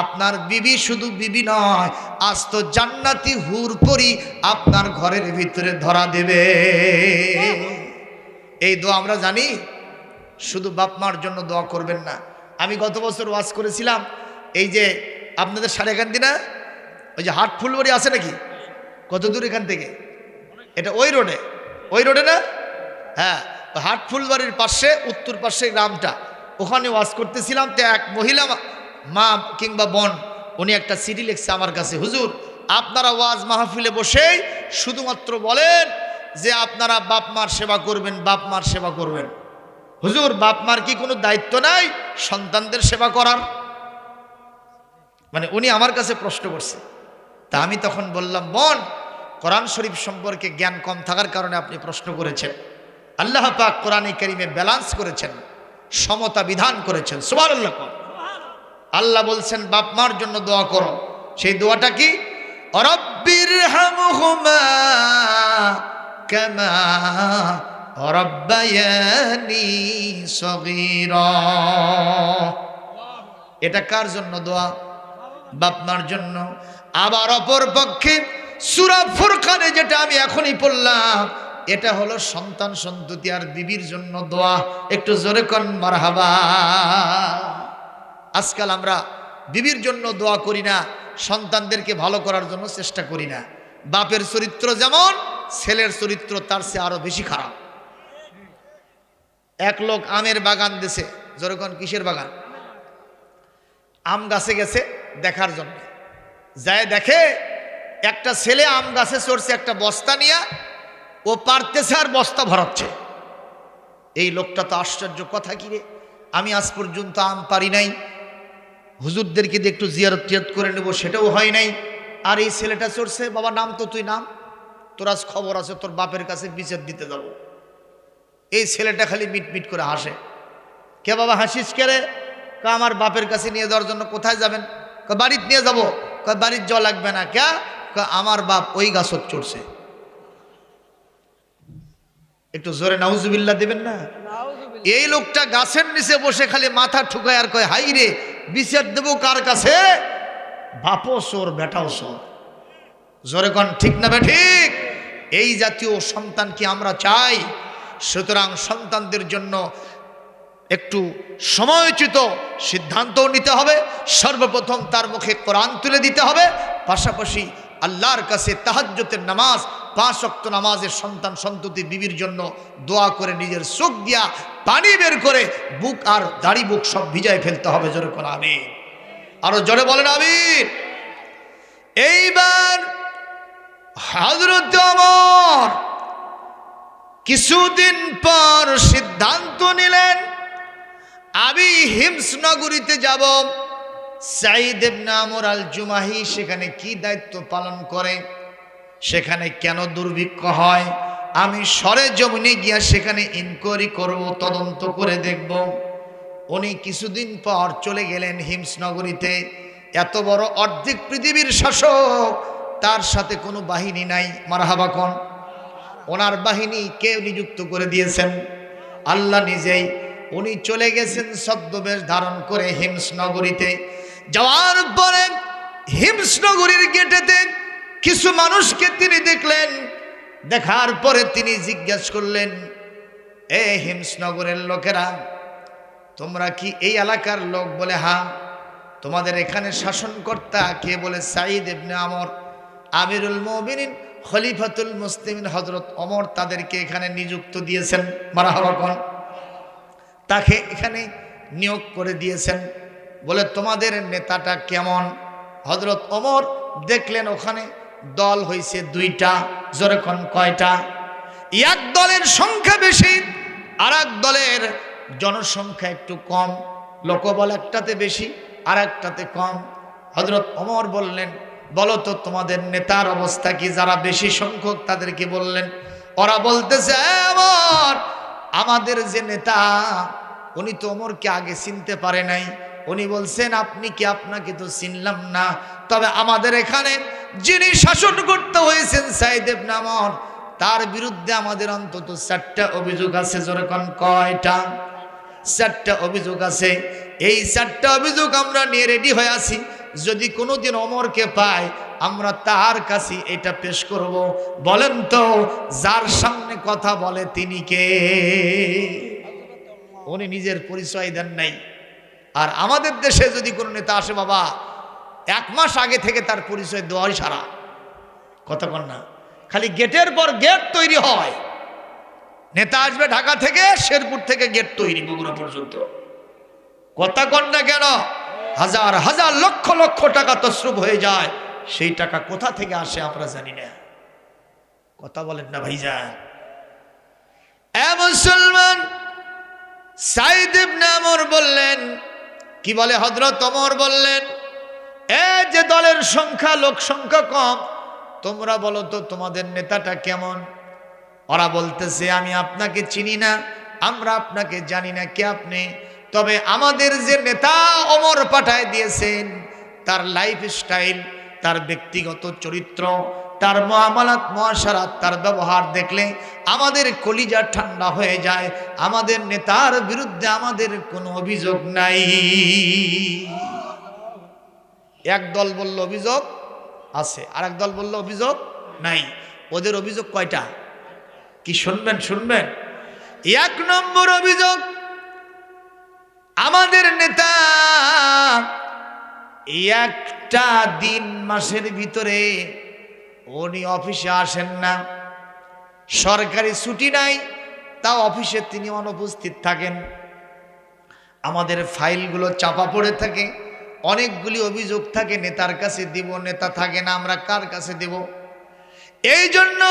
আপনার বিবি শুধু বিবি নয়, আস্ত জান্নাতি হুর পরি আপনার ঘরের ভিতরে ধরা দেবে। এই দোয়া আমরা জানি। শুধু বাপ মার জন্য দোয়া করবেন না। আমি গত বছর ওয়াজ করেছিলাম, এই যে আপনাদের সারেকান্দি না, ওই যে হাট ফুলবাড়ি আছে নাকি, কত দূর এখান থেকে? এটা ওই রোডে না? হ্যাঁ, হাট ফুলবাড়ির পাশে, উত্তর পাশে গ্রামটা, ওখানে ওয়াজ করতেছিলাম। তো এক মহিলা মা কিংবা বোন, উনি একটা সিডি লিখছে আমার কাছে, হুজুর আপনারা ওয়াজ মাহফিলে বসেই শুধুমাত্র বলেন যে আপনারা বাপ মার সেবা করবেন, বাপ মার সেবা করবেন। হুজুর বাপ মার কি কোনো দায়িত্ব নাই সন্তানদের সেবা করার? মানে উনি আমার কাছে প্রশ্ন করছে। তা আমি তখন বললাম, বোন, কোরআন শরীফ সম্পর্কে জ্ঞান কম থাকার কারণে আপনি প্রশ্ন করেছেন। আল্লাহ পাক কোরআনে কারীমে ব্যালেন্স করেছেন, সমতা বিধান করেছেন। সুবহানাল্লাহ। আল্লাহ বলছেন বাপ মার জন্য দোয়া করো। সেই দোয়াটা কি? রব্বিরহামহুমা কামা রাব্বায়ানি সগীরা। এটা কার জন্য দোয়া? বাপ মার জন্য। আবার অপর পক্ষে সূরা ফুরকানে যেটা আমি এখনই পড়লাম, এটা হলো সন্তান সন্ততি আর বিবির জন্য দোয়া। একটু জোরে কোন মারহাবা। আজকাল আমরা বিবির জন্য দোয়া করি না, সন্তানদেরকে ভালো করার জন্য চেষ্টা করি না। বাপের চরিত্র যেমন, ছেলের চরিত্র তার চেয়ে আরো বেশি খারাপ। এক লোক আমের বাগান দিছে, যেরকম কিসের বাগান? আম গাছে গেছে দেখার জন্য। যায় দেখে একটা ছেলে আম গাছে চড়ছে একটা বস্তা নিয়ে, ও পারতেছে আর বস্তা ভরাচ্ছে। এই লোকটা তো আশ্চর্য, কথা কি রে, আমি আজ পর্যন্ত আম পারি নাই, হুজুরদেরকে দিয়ে একটু জিয়ারত টিয়ারত করে নেব, সেটাও হয় নাই, আর এই ছেলেটা চড়ছে। বাবা নাম তো, তুই নাম, তোর আজ খবর আছে, তোর বাপের কাছে বিচার দিতে যাব। এই ছেলেটা খালি মিটমিট করে হাসে। কে বাবা হাসিস কে রে? আমার বাপের কাছে নিয়ে যাওয়ার জন্য। কোথায় যাবেন? বাড়িতে নিয়ে যাবো। বাড়ির যাওয়া লাগবে না। কে? আমার বাপ ওই গাছত চড়ছে। একটু জোরে নাউজুবিল্লাহ দিবেন না? এই লোকটা গাছের নিচে বসে খালি মাথা ঠুকায় আর কয়, হাই রে, বিচার দেবো কার কাছে? বাপও চোর, বেটাও চোর। জোরে কন ঠিক না বে ঠিক? এই জাতীয় সন্তান কি আমরা চাই? সুতরাং সন্তানদের জন্য একটু সময়োচিত সিদ্ধান্তও নিতে হবে। সর্বপ্রথম তার মুখে কোরআন তুলে দিতে হবে, পাশাপাশি আল্লাহর কাছে তাহাজ্জুদের নামাজ, 5 ওয়াক্ত নামাজের সন্তান সন্ততি বিবির জন্য দোয়া করে নিজের চোখ দিয়া পানি বের করে বুক আর দাড়ি বুক সব ভিজায় ফেলতে হবে। জোরে কোন আমিন। আরো জোরে বলেন আমিন। এইবার হযরত ওমর কিছুদিন পর সিদ্ধান্ত নিলেন, আমি হিমস নগরীতে যাব। সাঈদ ইবনে আমর আল জুমাহি সেখানে কি দায়িত্ব পালন করে, সেখানে কেন দুর্ভিক্ষ হয়, আমি সরেজমিনে গিয়া সেখানে ইনকোয়ারি করব, তদন্ত করে দেখব। উনি কিছুদিন পর চলে গেলেন হিমস নগরীতে। এত বড় অর্ধেক পৃথিবীর শাসক, তার সাথে কোনো বাহিনী নাই। মারহাবা কোন? ওনার বাহিনী কে নিযুক্ত করে দিয়েছেন? আল্লাহ নিজেই। উনি চলে গেছেন ছদ্মবেশ ধারণ করে হিমস নগরীতে। যাওয়ার পরে হিমস নগরীর গেটেতে কিছু মানুষকে তিনি দেখলেন। দেখার পরে তিনি জিজ্ঞাসা করলেন, এ হিমস নগরের লোকেরা, তোমরা কি এই এলাকার লোক? বলে হ্যাঁ। তোমাদের এখানে শাসনকর্তা কে? বলে সাঈদ ইবনে আমর, আমিরুল মুমিনিন, খলিফাতুল মুসলিমিন হযরত ওমর তাদেরকে এখানে নিযুক্ত দিয়েছেন। মারহাবা কোন? তাকে এখানে নিয়োগ করে দিয়েছেন। বলে তোমাদের নেতাটা কেমন? হযরত ওমর দেখলেন ওখানে দল হয়েছে 2টা। জোরে কোন কয়টা? এক দলের সংখ্যা বেশি, আর এক দলের জনসংখ্যা একটু কম। লোকবল একটাতে বেশি আর একটাতে কম। হযরত ওমর বললেন, বলো তো তোমাদের নেতার অবস্থা কি? যারা বেশি সংখ্যক তাদেরকে বললেন। ওরা বলতেছে, ওমর, আমাদের যে নেতা উনি তো ওমরকে আগে চিনতে পারে নাই। উনি বলছেন, আপনি কি? আপনাকে তো চিনলাম না। তবে আমাদের এখানে যিনি শাসন করতে হয়েছেন সাঈদ ইবনে আমর, তার বিরুদ্ধে আমাদের অন্তত 4টা অভিযোগ আছে। জোরে কোন কয়টা? 4টা অভিযোগ আছে। এই 4টা অভিযোগ আমরা নিয়ে রেডি হয়ে আছি। যদি কোনোদিন ওমরকে পাই, আমরা তার কাছে এটা পেশ করব। বলেন তো, যার সামনে কথা বলে তিনি কে? উনি নিজের পরিচয় দেন নাই। আর আমাদের দেশে যদি কোনো নেতা আসে, বাবা 1 মাস আগে থেকে তার পরিচয় দেওয়াই সারা। কথা বল না? খালি গেটের পর গেট তৈরি হয়। নেতা আসবে ঢাকা থেকে, শেরপুর থেকে গেট তৈরি বগুড়া পর্যন্ত। কথা কন না কেন? হাজার হাজার লক্ষ লক্ষ টাকা তসরুপ হয়ে যায়। সেই টাকা কোথা থেকে আসে আমরা জানি না। কথা বলেন না ভাইজান? এ মুসলমান, সাঈদ ইবনে আমর বললেন, কি বলে? হযরত ওমর বললেন, এ যে দলের সংখ্যা, লোক সংখ্যা কম, তোমরা বলো তো তোমাদের নেতাটা কেমন? ওরা বলতেছে, আমি আপনাকে চিনি না, আমরা আপনাকে জানি না, কে আপনি? তবে আমাদের যে নেতা ওমর পাঠায় দিয়েছেন, তার লাইফ স্টাইল, তার ব্যক্তিগত চরিত্র, তার মুআমালাত মুআশারাত, তার ব্যবহার দেখলে আমাদের কলিজা ঠান্ডা হয়ে যায়। আমাদের নেতার বিরুদ্ধে আমাদের কোনো অভিযোগ নাই। এক দল বলল অভিযোগ আছে, আর এক দল বলল অভিযোগ নাই। ওদের অভিযোগ কয়টা? কি শুনবেন? শুনবেন। 1 নম্বর অভিযোগ, আমাদের নেতা একটা দিন মাসের ভিতরে উনি অফিসে আসেন না। সরকারি ছুটি নাই, তাও অফিসে তিনি অনুপস্থিত থাকেন। আমাদের ফাইলগুলো চাপা পড়ে থাকে, অনেকগুলি অভিযোগ থাকে, নেতার কাছে দিব, নেতা থাকে না, আমরা কার কাছে দেব? এই জন্য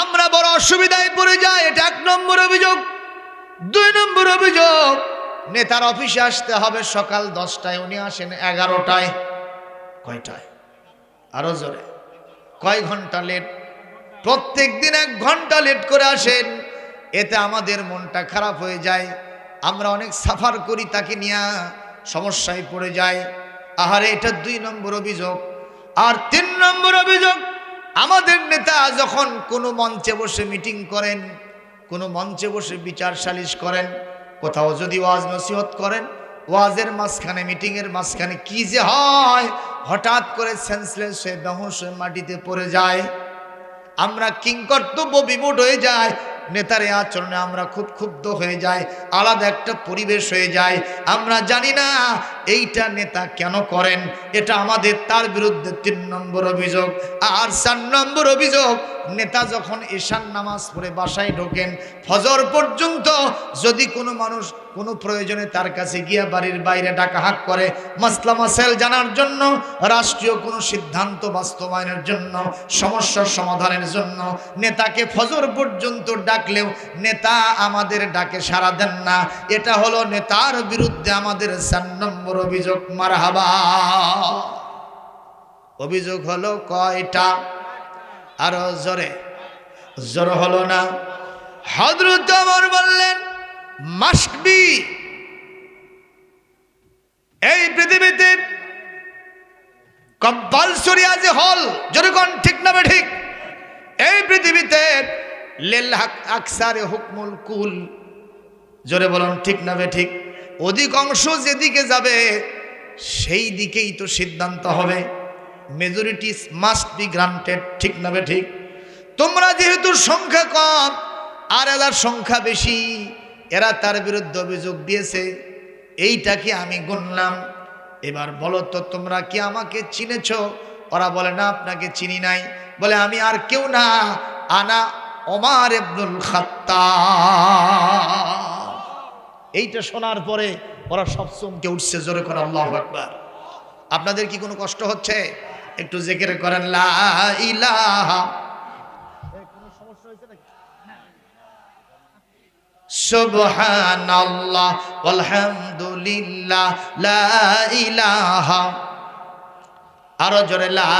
আমরা বড় অসুবিধায় পড়ে যাই। এটা 1 নম্বর অভিযোগ। 2 নম্বর অভিযোগ, নেতার অফিসে আসতে হবে সকাল 10টায়, উনি আসেন 11টায়। কয়টায়? আরো জোরে, কয় ঘন্টা লেট? প্রত্যেক দিন 1 ঘন্টা লেট করে আসেন। এতে আমাদের মনটা খারাপ হয়ে যায়। আমরা অনেক সাফার করি, তাকে নিয়ে সমস্যায় পড়ে যায়। আহারে, এটা 2 নম্বর অভিযোগ। আর 3 নম্বর অভিযোগ, আমাদের নেতা যখন কোনো মঞ্চে বসে মিটিং করেন, কোনো মঞ্চে বসে বিচার সালিশ করেন, কোথাও যদি ওয়াজ নসিহত করেন, ওয়াজের মাঝখানে, মিটিংয়ের মাঝখানে কি যে হয়, হঠাৎ করে সেন্সলেস হয়ে বেহুঁশ হয়ে মাটিতে পড়ে যায়। আমরা কিংকর্তব্য বিমূঢ় হয়ে যায়। নেতার এই আচরণে আমরা খুব ক্ষুব্ধ হয়ে যাই, আলাদা একটা পরিবেশ হয়ে যায়। আমরা জানি না এইটা নেতা কেন করেন। এটা আমাদের তার বিরুদ্ধে 3 নম্বর অভিযোগ। আর 4 নম্বর অভিযোগ, নেতা যখন ঈশান নামাজ পড়ে বাসায় ঢোকেন, ফজর পর্যন্ত যদি কোনো মানুষ কোনো প্রয়োজনে তার কাছে গিয়ে বাড়ির বাইরে ডাকাহাক করে, মাসলা মাসাইল জানার জন্য, রাষ্ট্রীয় কোনো সিদ্ধান্ত বাস্তবায়নের জন্য, সমস্যার সমাধানের জন্য, নেতাকে ফজর পর্যন্ত ডাকলেও নেতা আমাদের ডাকে সাড়া দেন না। এটা হলো নেতার বিরুদ্ধে আমাদের 4 নম্বর অভিযোগ। মারহাবা। অভিযোগ হলো কয়টা? আরো জোরে, জোর হলো না? হযরত ওমর বললেন, মাস্ট বি, এই পৃথিবীতে কম্পালসরি আজ হল। যেরকম ঠিক না ঠিক? এই পৃথিবীতে লিল হক আকসারে হুকমুল কুল। জোরে বলুন, ঠিক না ঠিক? অধিকাংশ যেদিকে যাবে সেই দিকেই তো সিদ্ধান্ত হবে। মেজরিটি মাস্ট বি গ্রান্টেড, ঠিক না ঠিক? তোমরা যেহেতু সংখ্যা কম আর এদের সংখ্যা বেশি, এরা তার বিরুদ্ধে অভিযোগ দিয়েছে, এইটাকে আমি গুনলাম। এবার বলো তো, তোমরা কি আমাকে চিনেছ? ওরা বলে, না, আপনাকে চিনি নাই। বলে, আমি আর কেউ না, আনা ওমর ইবনুল খাত্তাব। এইটা শোনার পরে ওরা সব চমকে উঠছে। জোরে করে আল্লাহু আকবার। আপনাদের কি কোনো কষ্ট হচ্ছে? একটু জিকির করেন, লা ইলাহা। কোনো সমস্যা হয়েছে নাকি? সুবহানাল্লাহ আলহামদুলিল্লাহ লা ইলাহা। আরো জোরে, লা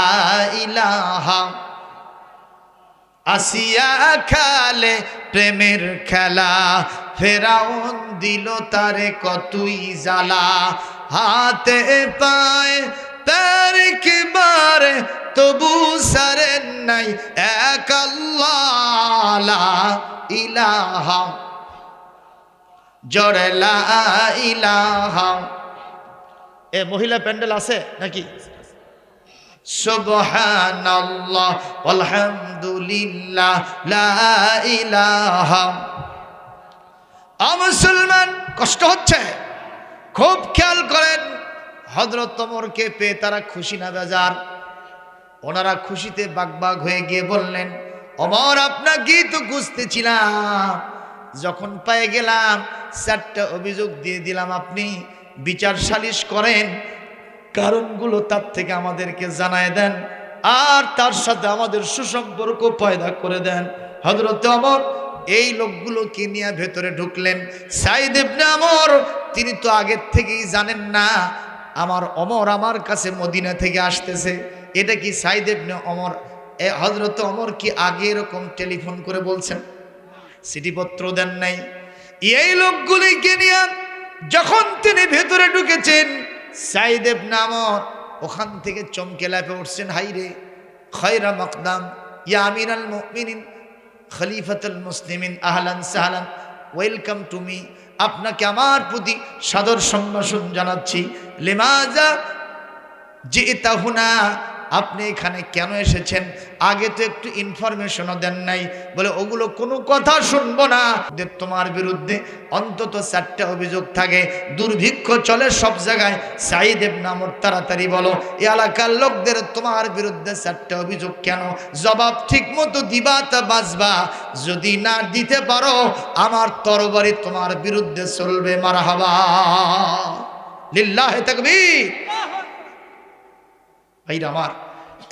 ইলাহা। আসিয়া খালে প্রেমের খেলা, ফেরাউন দিল তারে কতই জ্বালা। হাতে পায়ে তারকবারে তবু সারেন নাই এক আল্লাহ লা ইলাহা। জোরে লা ইলাহা। এ মহিলা প্যান্ডেল আছে নাকি? সুবহানাল্লাহ আলহামদুলিল্লাহ লা ইলাহা। মুসলমান, কষ্ট হচ্ছে? খুব খেয়াল করেন। হযরত ওমরকে পেয়ে তারা খুশি না বেজার? ওনারা খুশিতে বাগবাগ হয়ে গিয়ে বললেন, ওমর, আপনাকেই তো খুঁজতেছিলাম। যখন পেয়ে গেলাম, 4টা অভিযোগ দিয়ে দিলাম। আপনি বিচার সালিশ করেন, কারণগুলো তার থেকে আমাদেরকে জানায় দেন, আর তার সাথে আমাদের সুসম্পর্ক পয়দা করে দেন। হযরত ওমর এই লোকগুলোকে নিয়ে ভেতরে ঢুকলেন। সাইদ ইবনে ওমর, তিনি তো আগের থেকেই জানেন না আমার ওমর আমার কাছে মদিনা থেকে আসতেছে। এটা কি সাইদ ইবনে ওমর? হযরত ওমর কি আগে এরকম টেলিফোন করে বলছেন? চিঠিপত্র দেন নাই? এই লোকগুলিকে নিয়ে যখন তিনি ভেতরে ঢুকেছেন, সাইদ ইবনে ওমর ওখান থেকে চমকে লাফে উঠছেন, হাইরে, খায়রা মাকদাম, ইয়া আমিরাল মুমিনিন, খলিফাতুল মুসলিমিন, আহলান সাহলান, ওয়েলকাম টু মি। আপনাকে আমার প্রতি সাদর সম্ভাষণ জানাচ্ছি। লিমাজা জিতা হুনা, আপনি এখানে কেন এসেছেন? আগে তো একটু ইনফরমেশনও দেন নাই। বলে, ওগুলো কোনো কথা শুনবো না। তোমার বিরুদ্ধে অন্তত 4টা অভিযোগ থাকে, দুর্ভিক্ষ চলে সব জায়গায়। সাইদ ইবনে ওমর, তাড়াতাড়ি বলো, এই এলাকার লোকদের তোমার বিরুদ্ধে 4টা অভিযোগ কেন? জবাব ঠিক মতো দিবা তা বাঁচবা, যদি না দিতে পারো আমার তরবারি তোমার বিরুদ্ধে চলবে। মারহাবা, লিল্লাহি তাকবীর। ভাইরা আমার,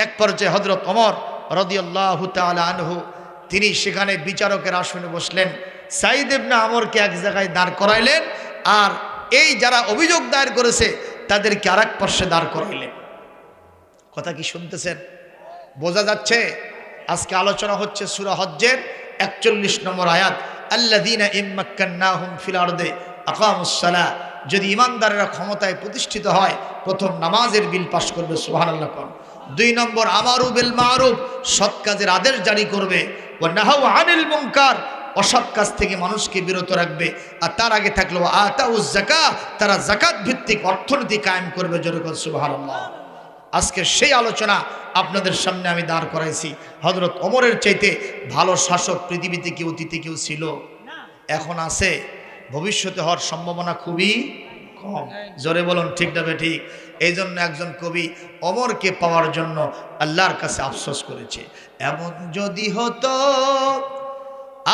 এক পর্যায়ে হযরত ওমর রাদিয়াল্লাহু তাআলা আনহু তিনি সেখানে বিচারকের আসনে বসলেন। সাঈদ ইবনে আমরকে এক জায়গায় দাঁড় করাইলেন, আর এই যারা অভিযোগ দায়ের করেছে তাদেরকে আরেক পাশে দাঁড় করাইলেন। কথা কি শুনতেছেন? বোঝা যাচ্ছে? আজকে আলোচনা হচ্ছে সূরা হজ্জের 41 নম্বর আয়াত, আল্লাযীনা ইম্মাক্কান্নাহুম ফিল আরদি আকামুস সালাহ। যদি ইমানদারেরা ক্ষমতায় প্রতিষ্ঠিত হয়, প্রথম নামাজের বিল পাশ করবে, সুবহানাল্লাহ। 2 নম্বর আমারু বিল মারুফ, সৎ কাজের আদেশ জারি করবে, ওয়া নাহাউ আনিল মুনকার, অসৎ কাজ থেকে মানুষকে বিরত রাখবে। আর তার আগে থাকলো আতাউজ যাকাত, তারা যাকাত ভিত্তিক অর্থনীতি কায়েম করবে। জোরে বলুন সুবহানাল্লাহ। আজকে সেই আলোচনা আপনাদের সামনে আমি দাঁড় করাইছি। হযরত ওমরের চাইতে ভালো শাসক পৃথিবীতে কেউ অতীতে কেউ ছিল? এখন আছে, ভবিষ্যতে হওয়ার সম্ভাবনা খুবই কম। জোরে বলুন ঠিক না ঠিক? এই জন্য একজন কবি ওমরকে পাওয়ার জন্য আল্লাহর কাছে আফসোস করেছে, এমন যদি হতো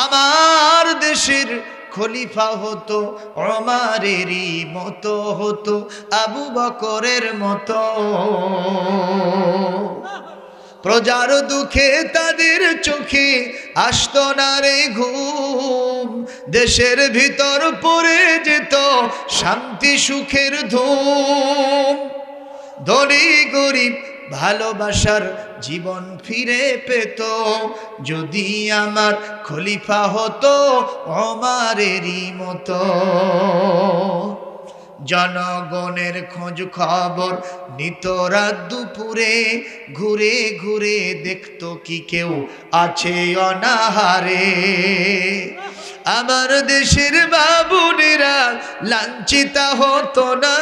আমার দেশের খলিফা হতো, ওমরেরই মতো হতো, আবু বকরের মতো। প্রজার দুঃখে তাদের চোখে আসতো না রে ঘুম, দেশের ভিতর পড়ে যেত শান্তি সুখের ধুম। ধনী গরিব ভালোবাসার জীবন ফিরে পেত, যদি আমার খলিফা হতো ওমরেরই মতো। জনগণের খোঁজ খবর নিত রাত দুপুরে, ঘুরে ঘুরে দেখতো কি কেউ আছে অনাহারে। আমার দেশের বাবুনেরা লাঞ্ছিতা হতো না,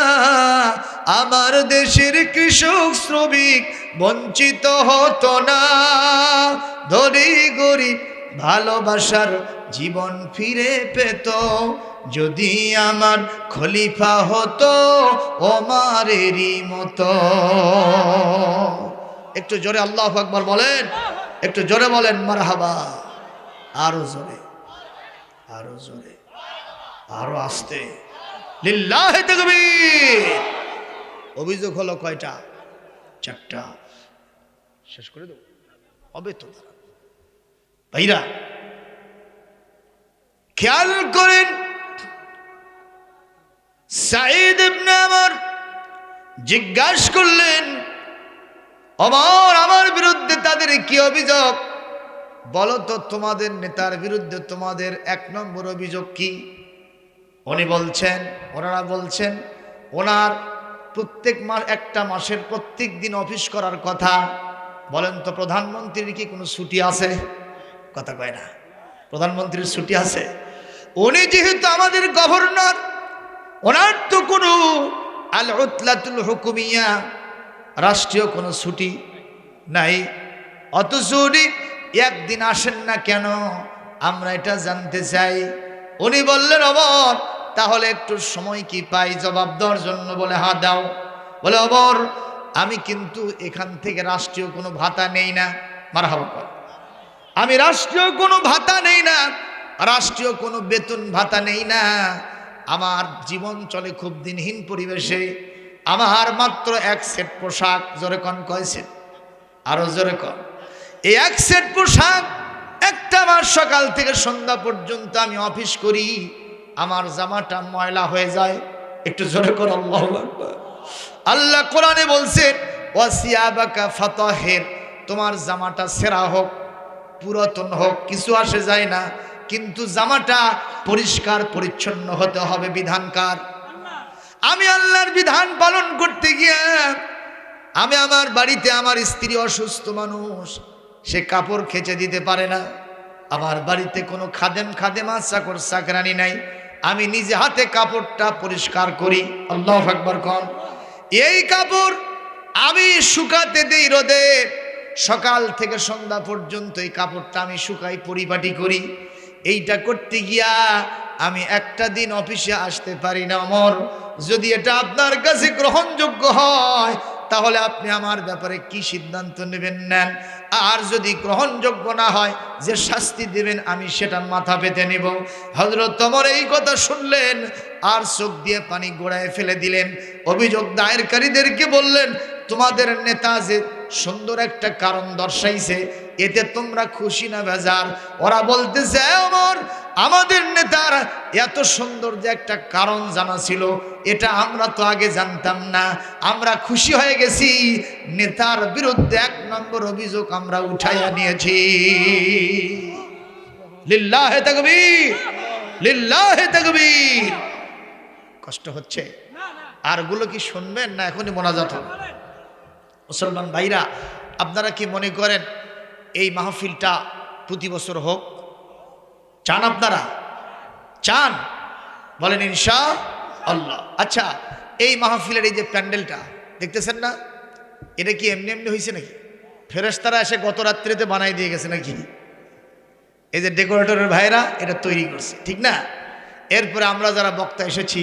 আমার দেশের কৃষক শ্রমিক বঞ্চিত হতো না। ধনী গরিব ভালোবাসার জীবন ফিরে পেত, যদি আমার খলিফা হতো ওমরেরই মতো। একটু জোরে আল্লাহু আকবার বলেন, একটু জোরে বলেন মারহাবা। আরো জোরে, আরো জোরে, আরো আস্তে, লিল্লাহি তাকবীর। অভিযোগ হলো কয়টা? 4টা। শেষ করে দেব? হবে তো ভাইরা, খেয়াল করেন। সাঈদ ইবনে আমর জিজ্ঞাসা করলেন, ওমর আমার বিরুদ্ধে তাদের কি অভিযোগ? বলো তো, তোমাদের নেতার বিরুদ্ধে তোমাদের 1 নম্বর অভিযোগ কি? ওনারা বলছেন ওনার প্রত্যেক মাস, একটা মাসের প্রত্যেক দিন অফিস করার কথা। বলেন তো প্রধানমন্ত্রীর কি কোনো ছুটি আছে? কথা কয় না। প্রধানমন্ত্রীর ছুটি আছে? উনি যেহেতু আমাদের গভর্নর, ওনার তো কোনো আল উতলাতুল হুকুমিয়া, রাষ্ট্রীয় কোনো ছুটি নাই। অথচ উনি একদিন আসেন না কেন? আমরা এটা জানতে চাই। উনি বললেন, ওমর তাহলে একটু সময় কি পাই জবাব দেওয়ার জন্য? বলে হ্যাঁ দাও। বলে ওমর আমি কিন্তু এখান থেকে রাষ্ট্রীয় কোনো ভাতা নেই না। মারহাবা। আমি রাষ্ট্রীয় কোনো ভাতা নেই না, রাষ্ট্রীয় কোনো বেতন ভাতা নেই না। আমার জীবন চলে খুব দিনহীন পরিবেশে। আমার মাত্র 1 সেট পোশাক। জোরে কন, কয় সেট? আরো জোরে কন। এই 1 সেট পোশাক, একটা মাস সকাল থেকে সন্ধ্যা পর্যন্ত আমি অফিস করি, আমার জামাটা ময়লা হয়ে যায়। একটু জোরে কর আল্লাহু আকবার। আল্লাহ কোরআনে বলছেন, ওয়াসিয়াবাকা ফাতাহির, তোমার জামাটা ছেঁড়া হোক, পুরাতন হোক, কিছু আসে যায় না, কিন্তু জামাটা পরিষ্কার পরিচ্ছন্ন হতে হবে। বিধানকার আমি আল্লাহর বিধান পালন করতে গিয়ে আমি আমার বাড়িতে, আমার স্ত্রী অসুস্থ মানুষ, সে কাপড় খেচে দিতে পারে না। আমার বাড়িতে কোনো খাদেমা চাকর চাকরানি নাই, আমি নিজে হাতে কাপড়টা পরিষ্কার করি। আল্লাহু আকবার কোন। এই কাপড় আমি শুকাতে দেই রোদে, সকাল থেকে সন্ধ্যা পর্যন্ত এই কাপড়টা আমি শুকাই, পরিপাটি করি। এইটা করতে গিয়া আমি একটা দিন অফিসে আসতে পারি না। ওমর যদি এটা আপনার কাছে গ্রহণযোগ্য হয় তাহলে আপনি আমার ব্যাপারে কি সিদ্ধান্ত নেবেন নেন, আর যদি গ্রহণযোগ্য না হয় যে শাস্তি দেবেন আমি সেটা মাথা পেতে নেব। হযরত ওমর এই কথা শুনলেন আর চোখ দিয়ে পানি গড়ায় ফেলে দিলেন। অভিযোগ দায়েরকারীদেরকে বললেন, তোমাদের নেতা যে সুন্দর একটা কারণ দর্শাইছে, এতে তোমরা খুশি না বেজার? ওরা বলতেছে আমাদের নেতার এত সুন্দর যে একটা কারণ জানা ছিল, এটা আমরা তো আগে জানতাম না, আমরা খুশি হয়ে গেছি। নেতার বিরুদ্ধে 1 নম্বর অভিযোগ আমরা উঠাইয়া নিয়েছি। লিল্লাহে তাকবীর, লিল্লাহে তাকবীর। কষ্ট হচ্ছে? আর গুলো কি শুনবেন না এখনই মোনাজাত হবে? মুসলমান ভাইরা, আপনারা কি মনে করেন এই মাহফিলটা প্রতি বছর হোক? চান আপনারা? চান? বলেন ইনশাআল্লাহ। আচ্ছা, এই মাহফিলের এই যে প্যান্ডেলটা দেখতেছেন না, এটা কি এমনি এমনি হয়েছে নাকি? ফেরেশতারা এসে গত রাত্রিতে বানাই দিয়ে গেছে নাকি? এই যে ডেকোরেটরের ভাইরা এটা তৈরি করছে, ঠিক না? এরপরে আমরা যারা বক্তা এসেছি,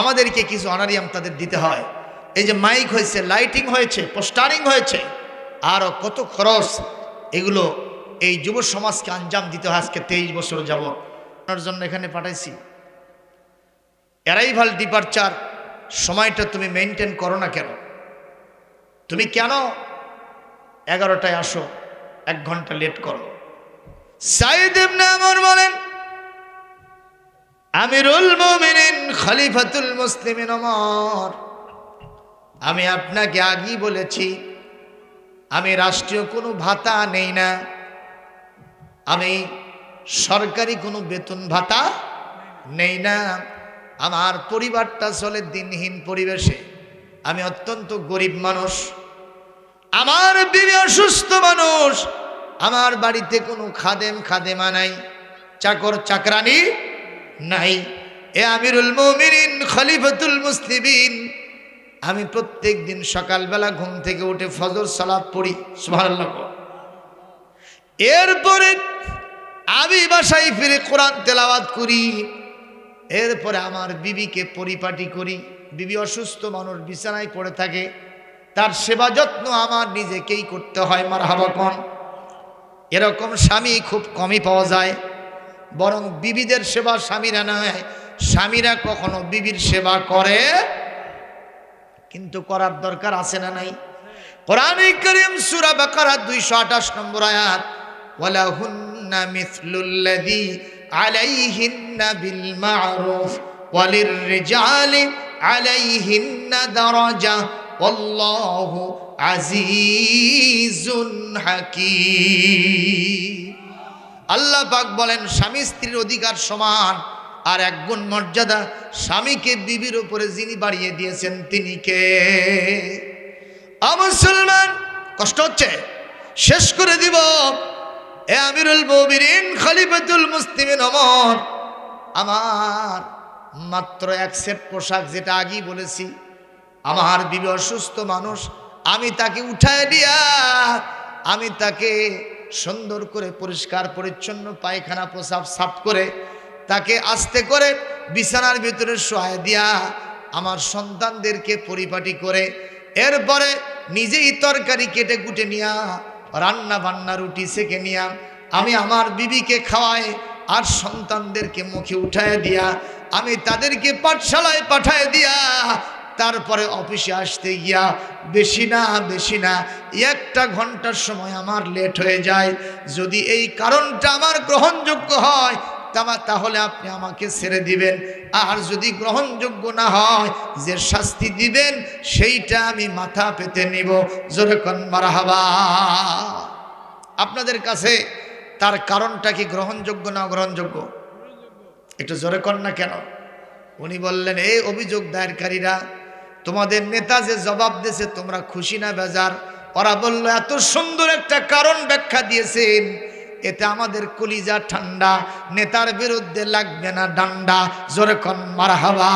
আমাদেরকে কিছু অনারিয়াম তাদের দিতে হয়। এই যে মাইক হয়েছে, লাইটিং হয়েছে, পোস্টারিং হয়েছে, আরও কত খরচ, এগুলো এই যুব সমাজকে আঞ্জাম দিতে হয়। আজকে 23 বছর যাবত আপনার জন্য এখানে পাঠাইছি। অ্যারাইভাল ডিপারচার সময়টা তুমি মেনটেন করো না কেন? তুমি কেন 11টায় আসো, 1 ঘন্টা লেট করো? সাইদ ইবনে আমর বলেন, আমিরুল মুমিনিন খলিফাতুল মুসলিমিন ওমর, আমি আপনাকে আগেই বলেছি, আমি রাষ্ট্রীয় কোনো ভাতা নেই না, আমি সরকারি কোনো বেতন ভাতা নেই না, আমার পরিবারটা চলে দিনহীন পরিবেশে, আমি অত্যন্ত গরিব মানুষ, আমার বিবি অসুস্থ মানুষ, আমার বাড়িতে কোনো খাদেমা নাই, চাকর চাকরানি নাই। এ আমিরুল মুমিনিন খলিফাতুল মুসলিমিন, আমি প্রত্যেক দিন সকালবেলা ঘুম থেকে উঠে ফজর সালাত পড়ি, সুবহানাল্লাহ। এরপরে আমি বাসায় ফিরে কোরআন তেলাওয়াত করি, এরপরে আমার বিবিকে পরিপাটি করি। বিবি অসুস্থ মানুষ, বিছানায় পড়ে থাকে, তার সেবা যত্ন আমার নিজেকেই করতে হয়। মারহাবা কোন? এরকম স্বামী খুব কমই পাওয়া যায়, বরং বিবিদের সেবা স্বামীরা নয়, স্বামীরা কখনো বিবির সেবা করে, কিন্তু করার দরকার আছে না নাই? কোরআনে কারীম সূরা বাকারা 228 নম্বর আয়াত, ওয়ালাহুন্না মিসলুল্লাযী আলাইহিন্না বিল মা'রুফ ওয়ালিররিজালি আলাইহিন্না দারাজা ওয়াল্লাহু আজিজুন হাকীম। আল্লাহ পাক বলেন, স্বামী স্ত্রীর অধিকার সমান, আর 1 গুণ মর্যাদা স্বামীকে বিবির উপরে যিনি বাড়িয়ে দিয়েছেন তিনি কে? মুসলমান, কষ্ট হচ্ছে, শেষ করে দিব। এ আমিরুল মুমিনিন খলিফাতুল মুসলিমিন ওমর, আমার মাত্র 1 সেট পোশাক, যেটা আগেই বলেছি, আমার বিবি অসুস্থ মানুষ, আমি তাকে উঠায় দিয়া, আমি তাকে সুন্দর করে পরিষ্কার পরিচ্ছন্ন পায়খানা প্রসাব সাফ করে, তাকে আস্তে করে বিছানার ভিতরে শোয়ায় দিয়া, আমার সন্তানদেরকে পরিপাটি করে, এরপরে নিজেই তরকারি কেটে কুটে নিয়া, রান্না বান্না রুটি সেকে নিয়া, আমি আমার বিবিকে খাওয়াই, আর সন্তানদেরকে মুখে উঠায় দিয়া, আমি তাদেরকে পাঠশালায় পাঠায় দিয়া, তারপরে অফিসে আসতে গিয়া বেশি না 1টা ঘন্টার সময় আমার লেট হয়ে যায়। যদি এই কারণটা আমার গ্রহণযোগ্য হয়, তাহলে আপনি আমাকে ছেড়ে দিবেন, আর যদি গ্রহণযোগ্য না হয়, যে শাস্তি দিবেন সেইটা আমি মাথা পেতে নিব। জোরে কোন মারহাবা। আপনাদের কাছে তার কারণটা কি গ্রহণযোগ্য না অগ্রহণযোগ্য? একটু জোরে কোন না কেন? উনি বললেন, এই অভিযোগ দায়েরকারীরা, তোমাদের নেতা যে জবাব দিয়েছে তোমরা খুশি না বেজার? ওরা বলল, এত সুন্দর একটা কারণ ব্যাখ্যা দিয়েছেন, এতে আমাদের কলিজা ঠান্ডা, নেতার বিরুদ্ধে লাগবে না ডান্ডা। জোরে কোন মারহাবা।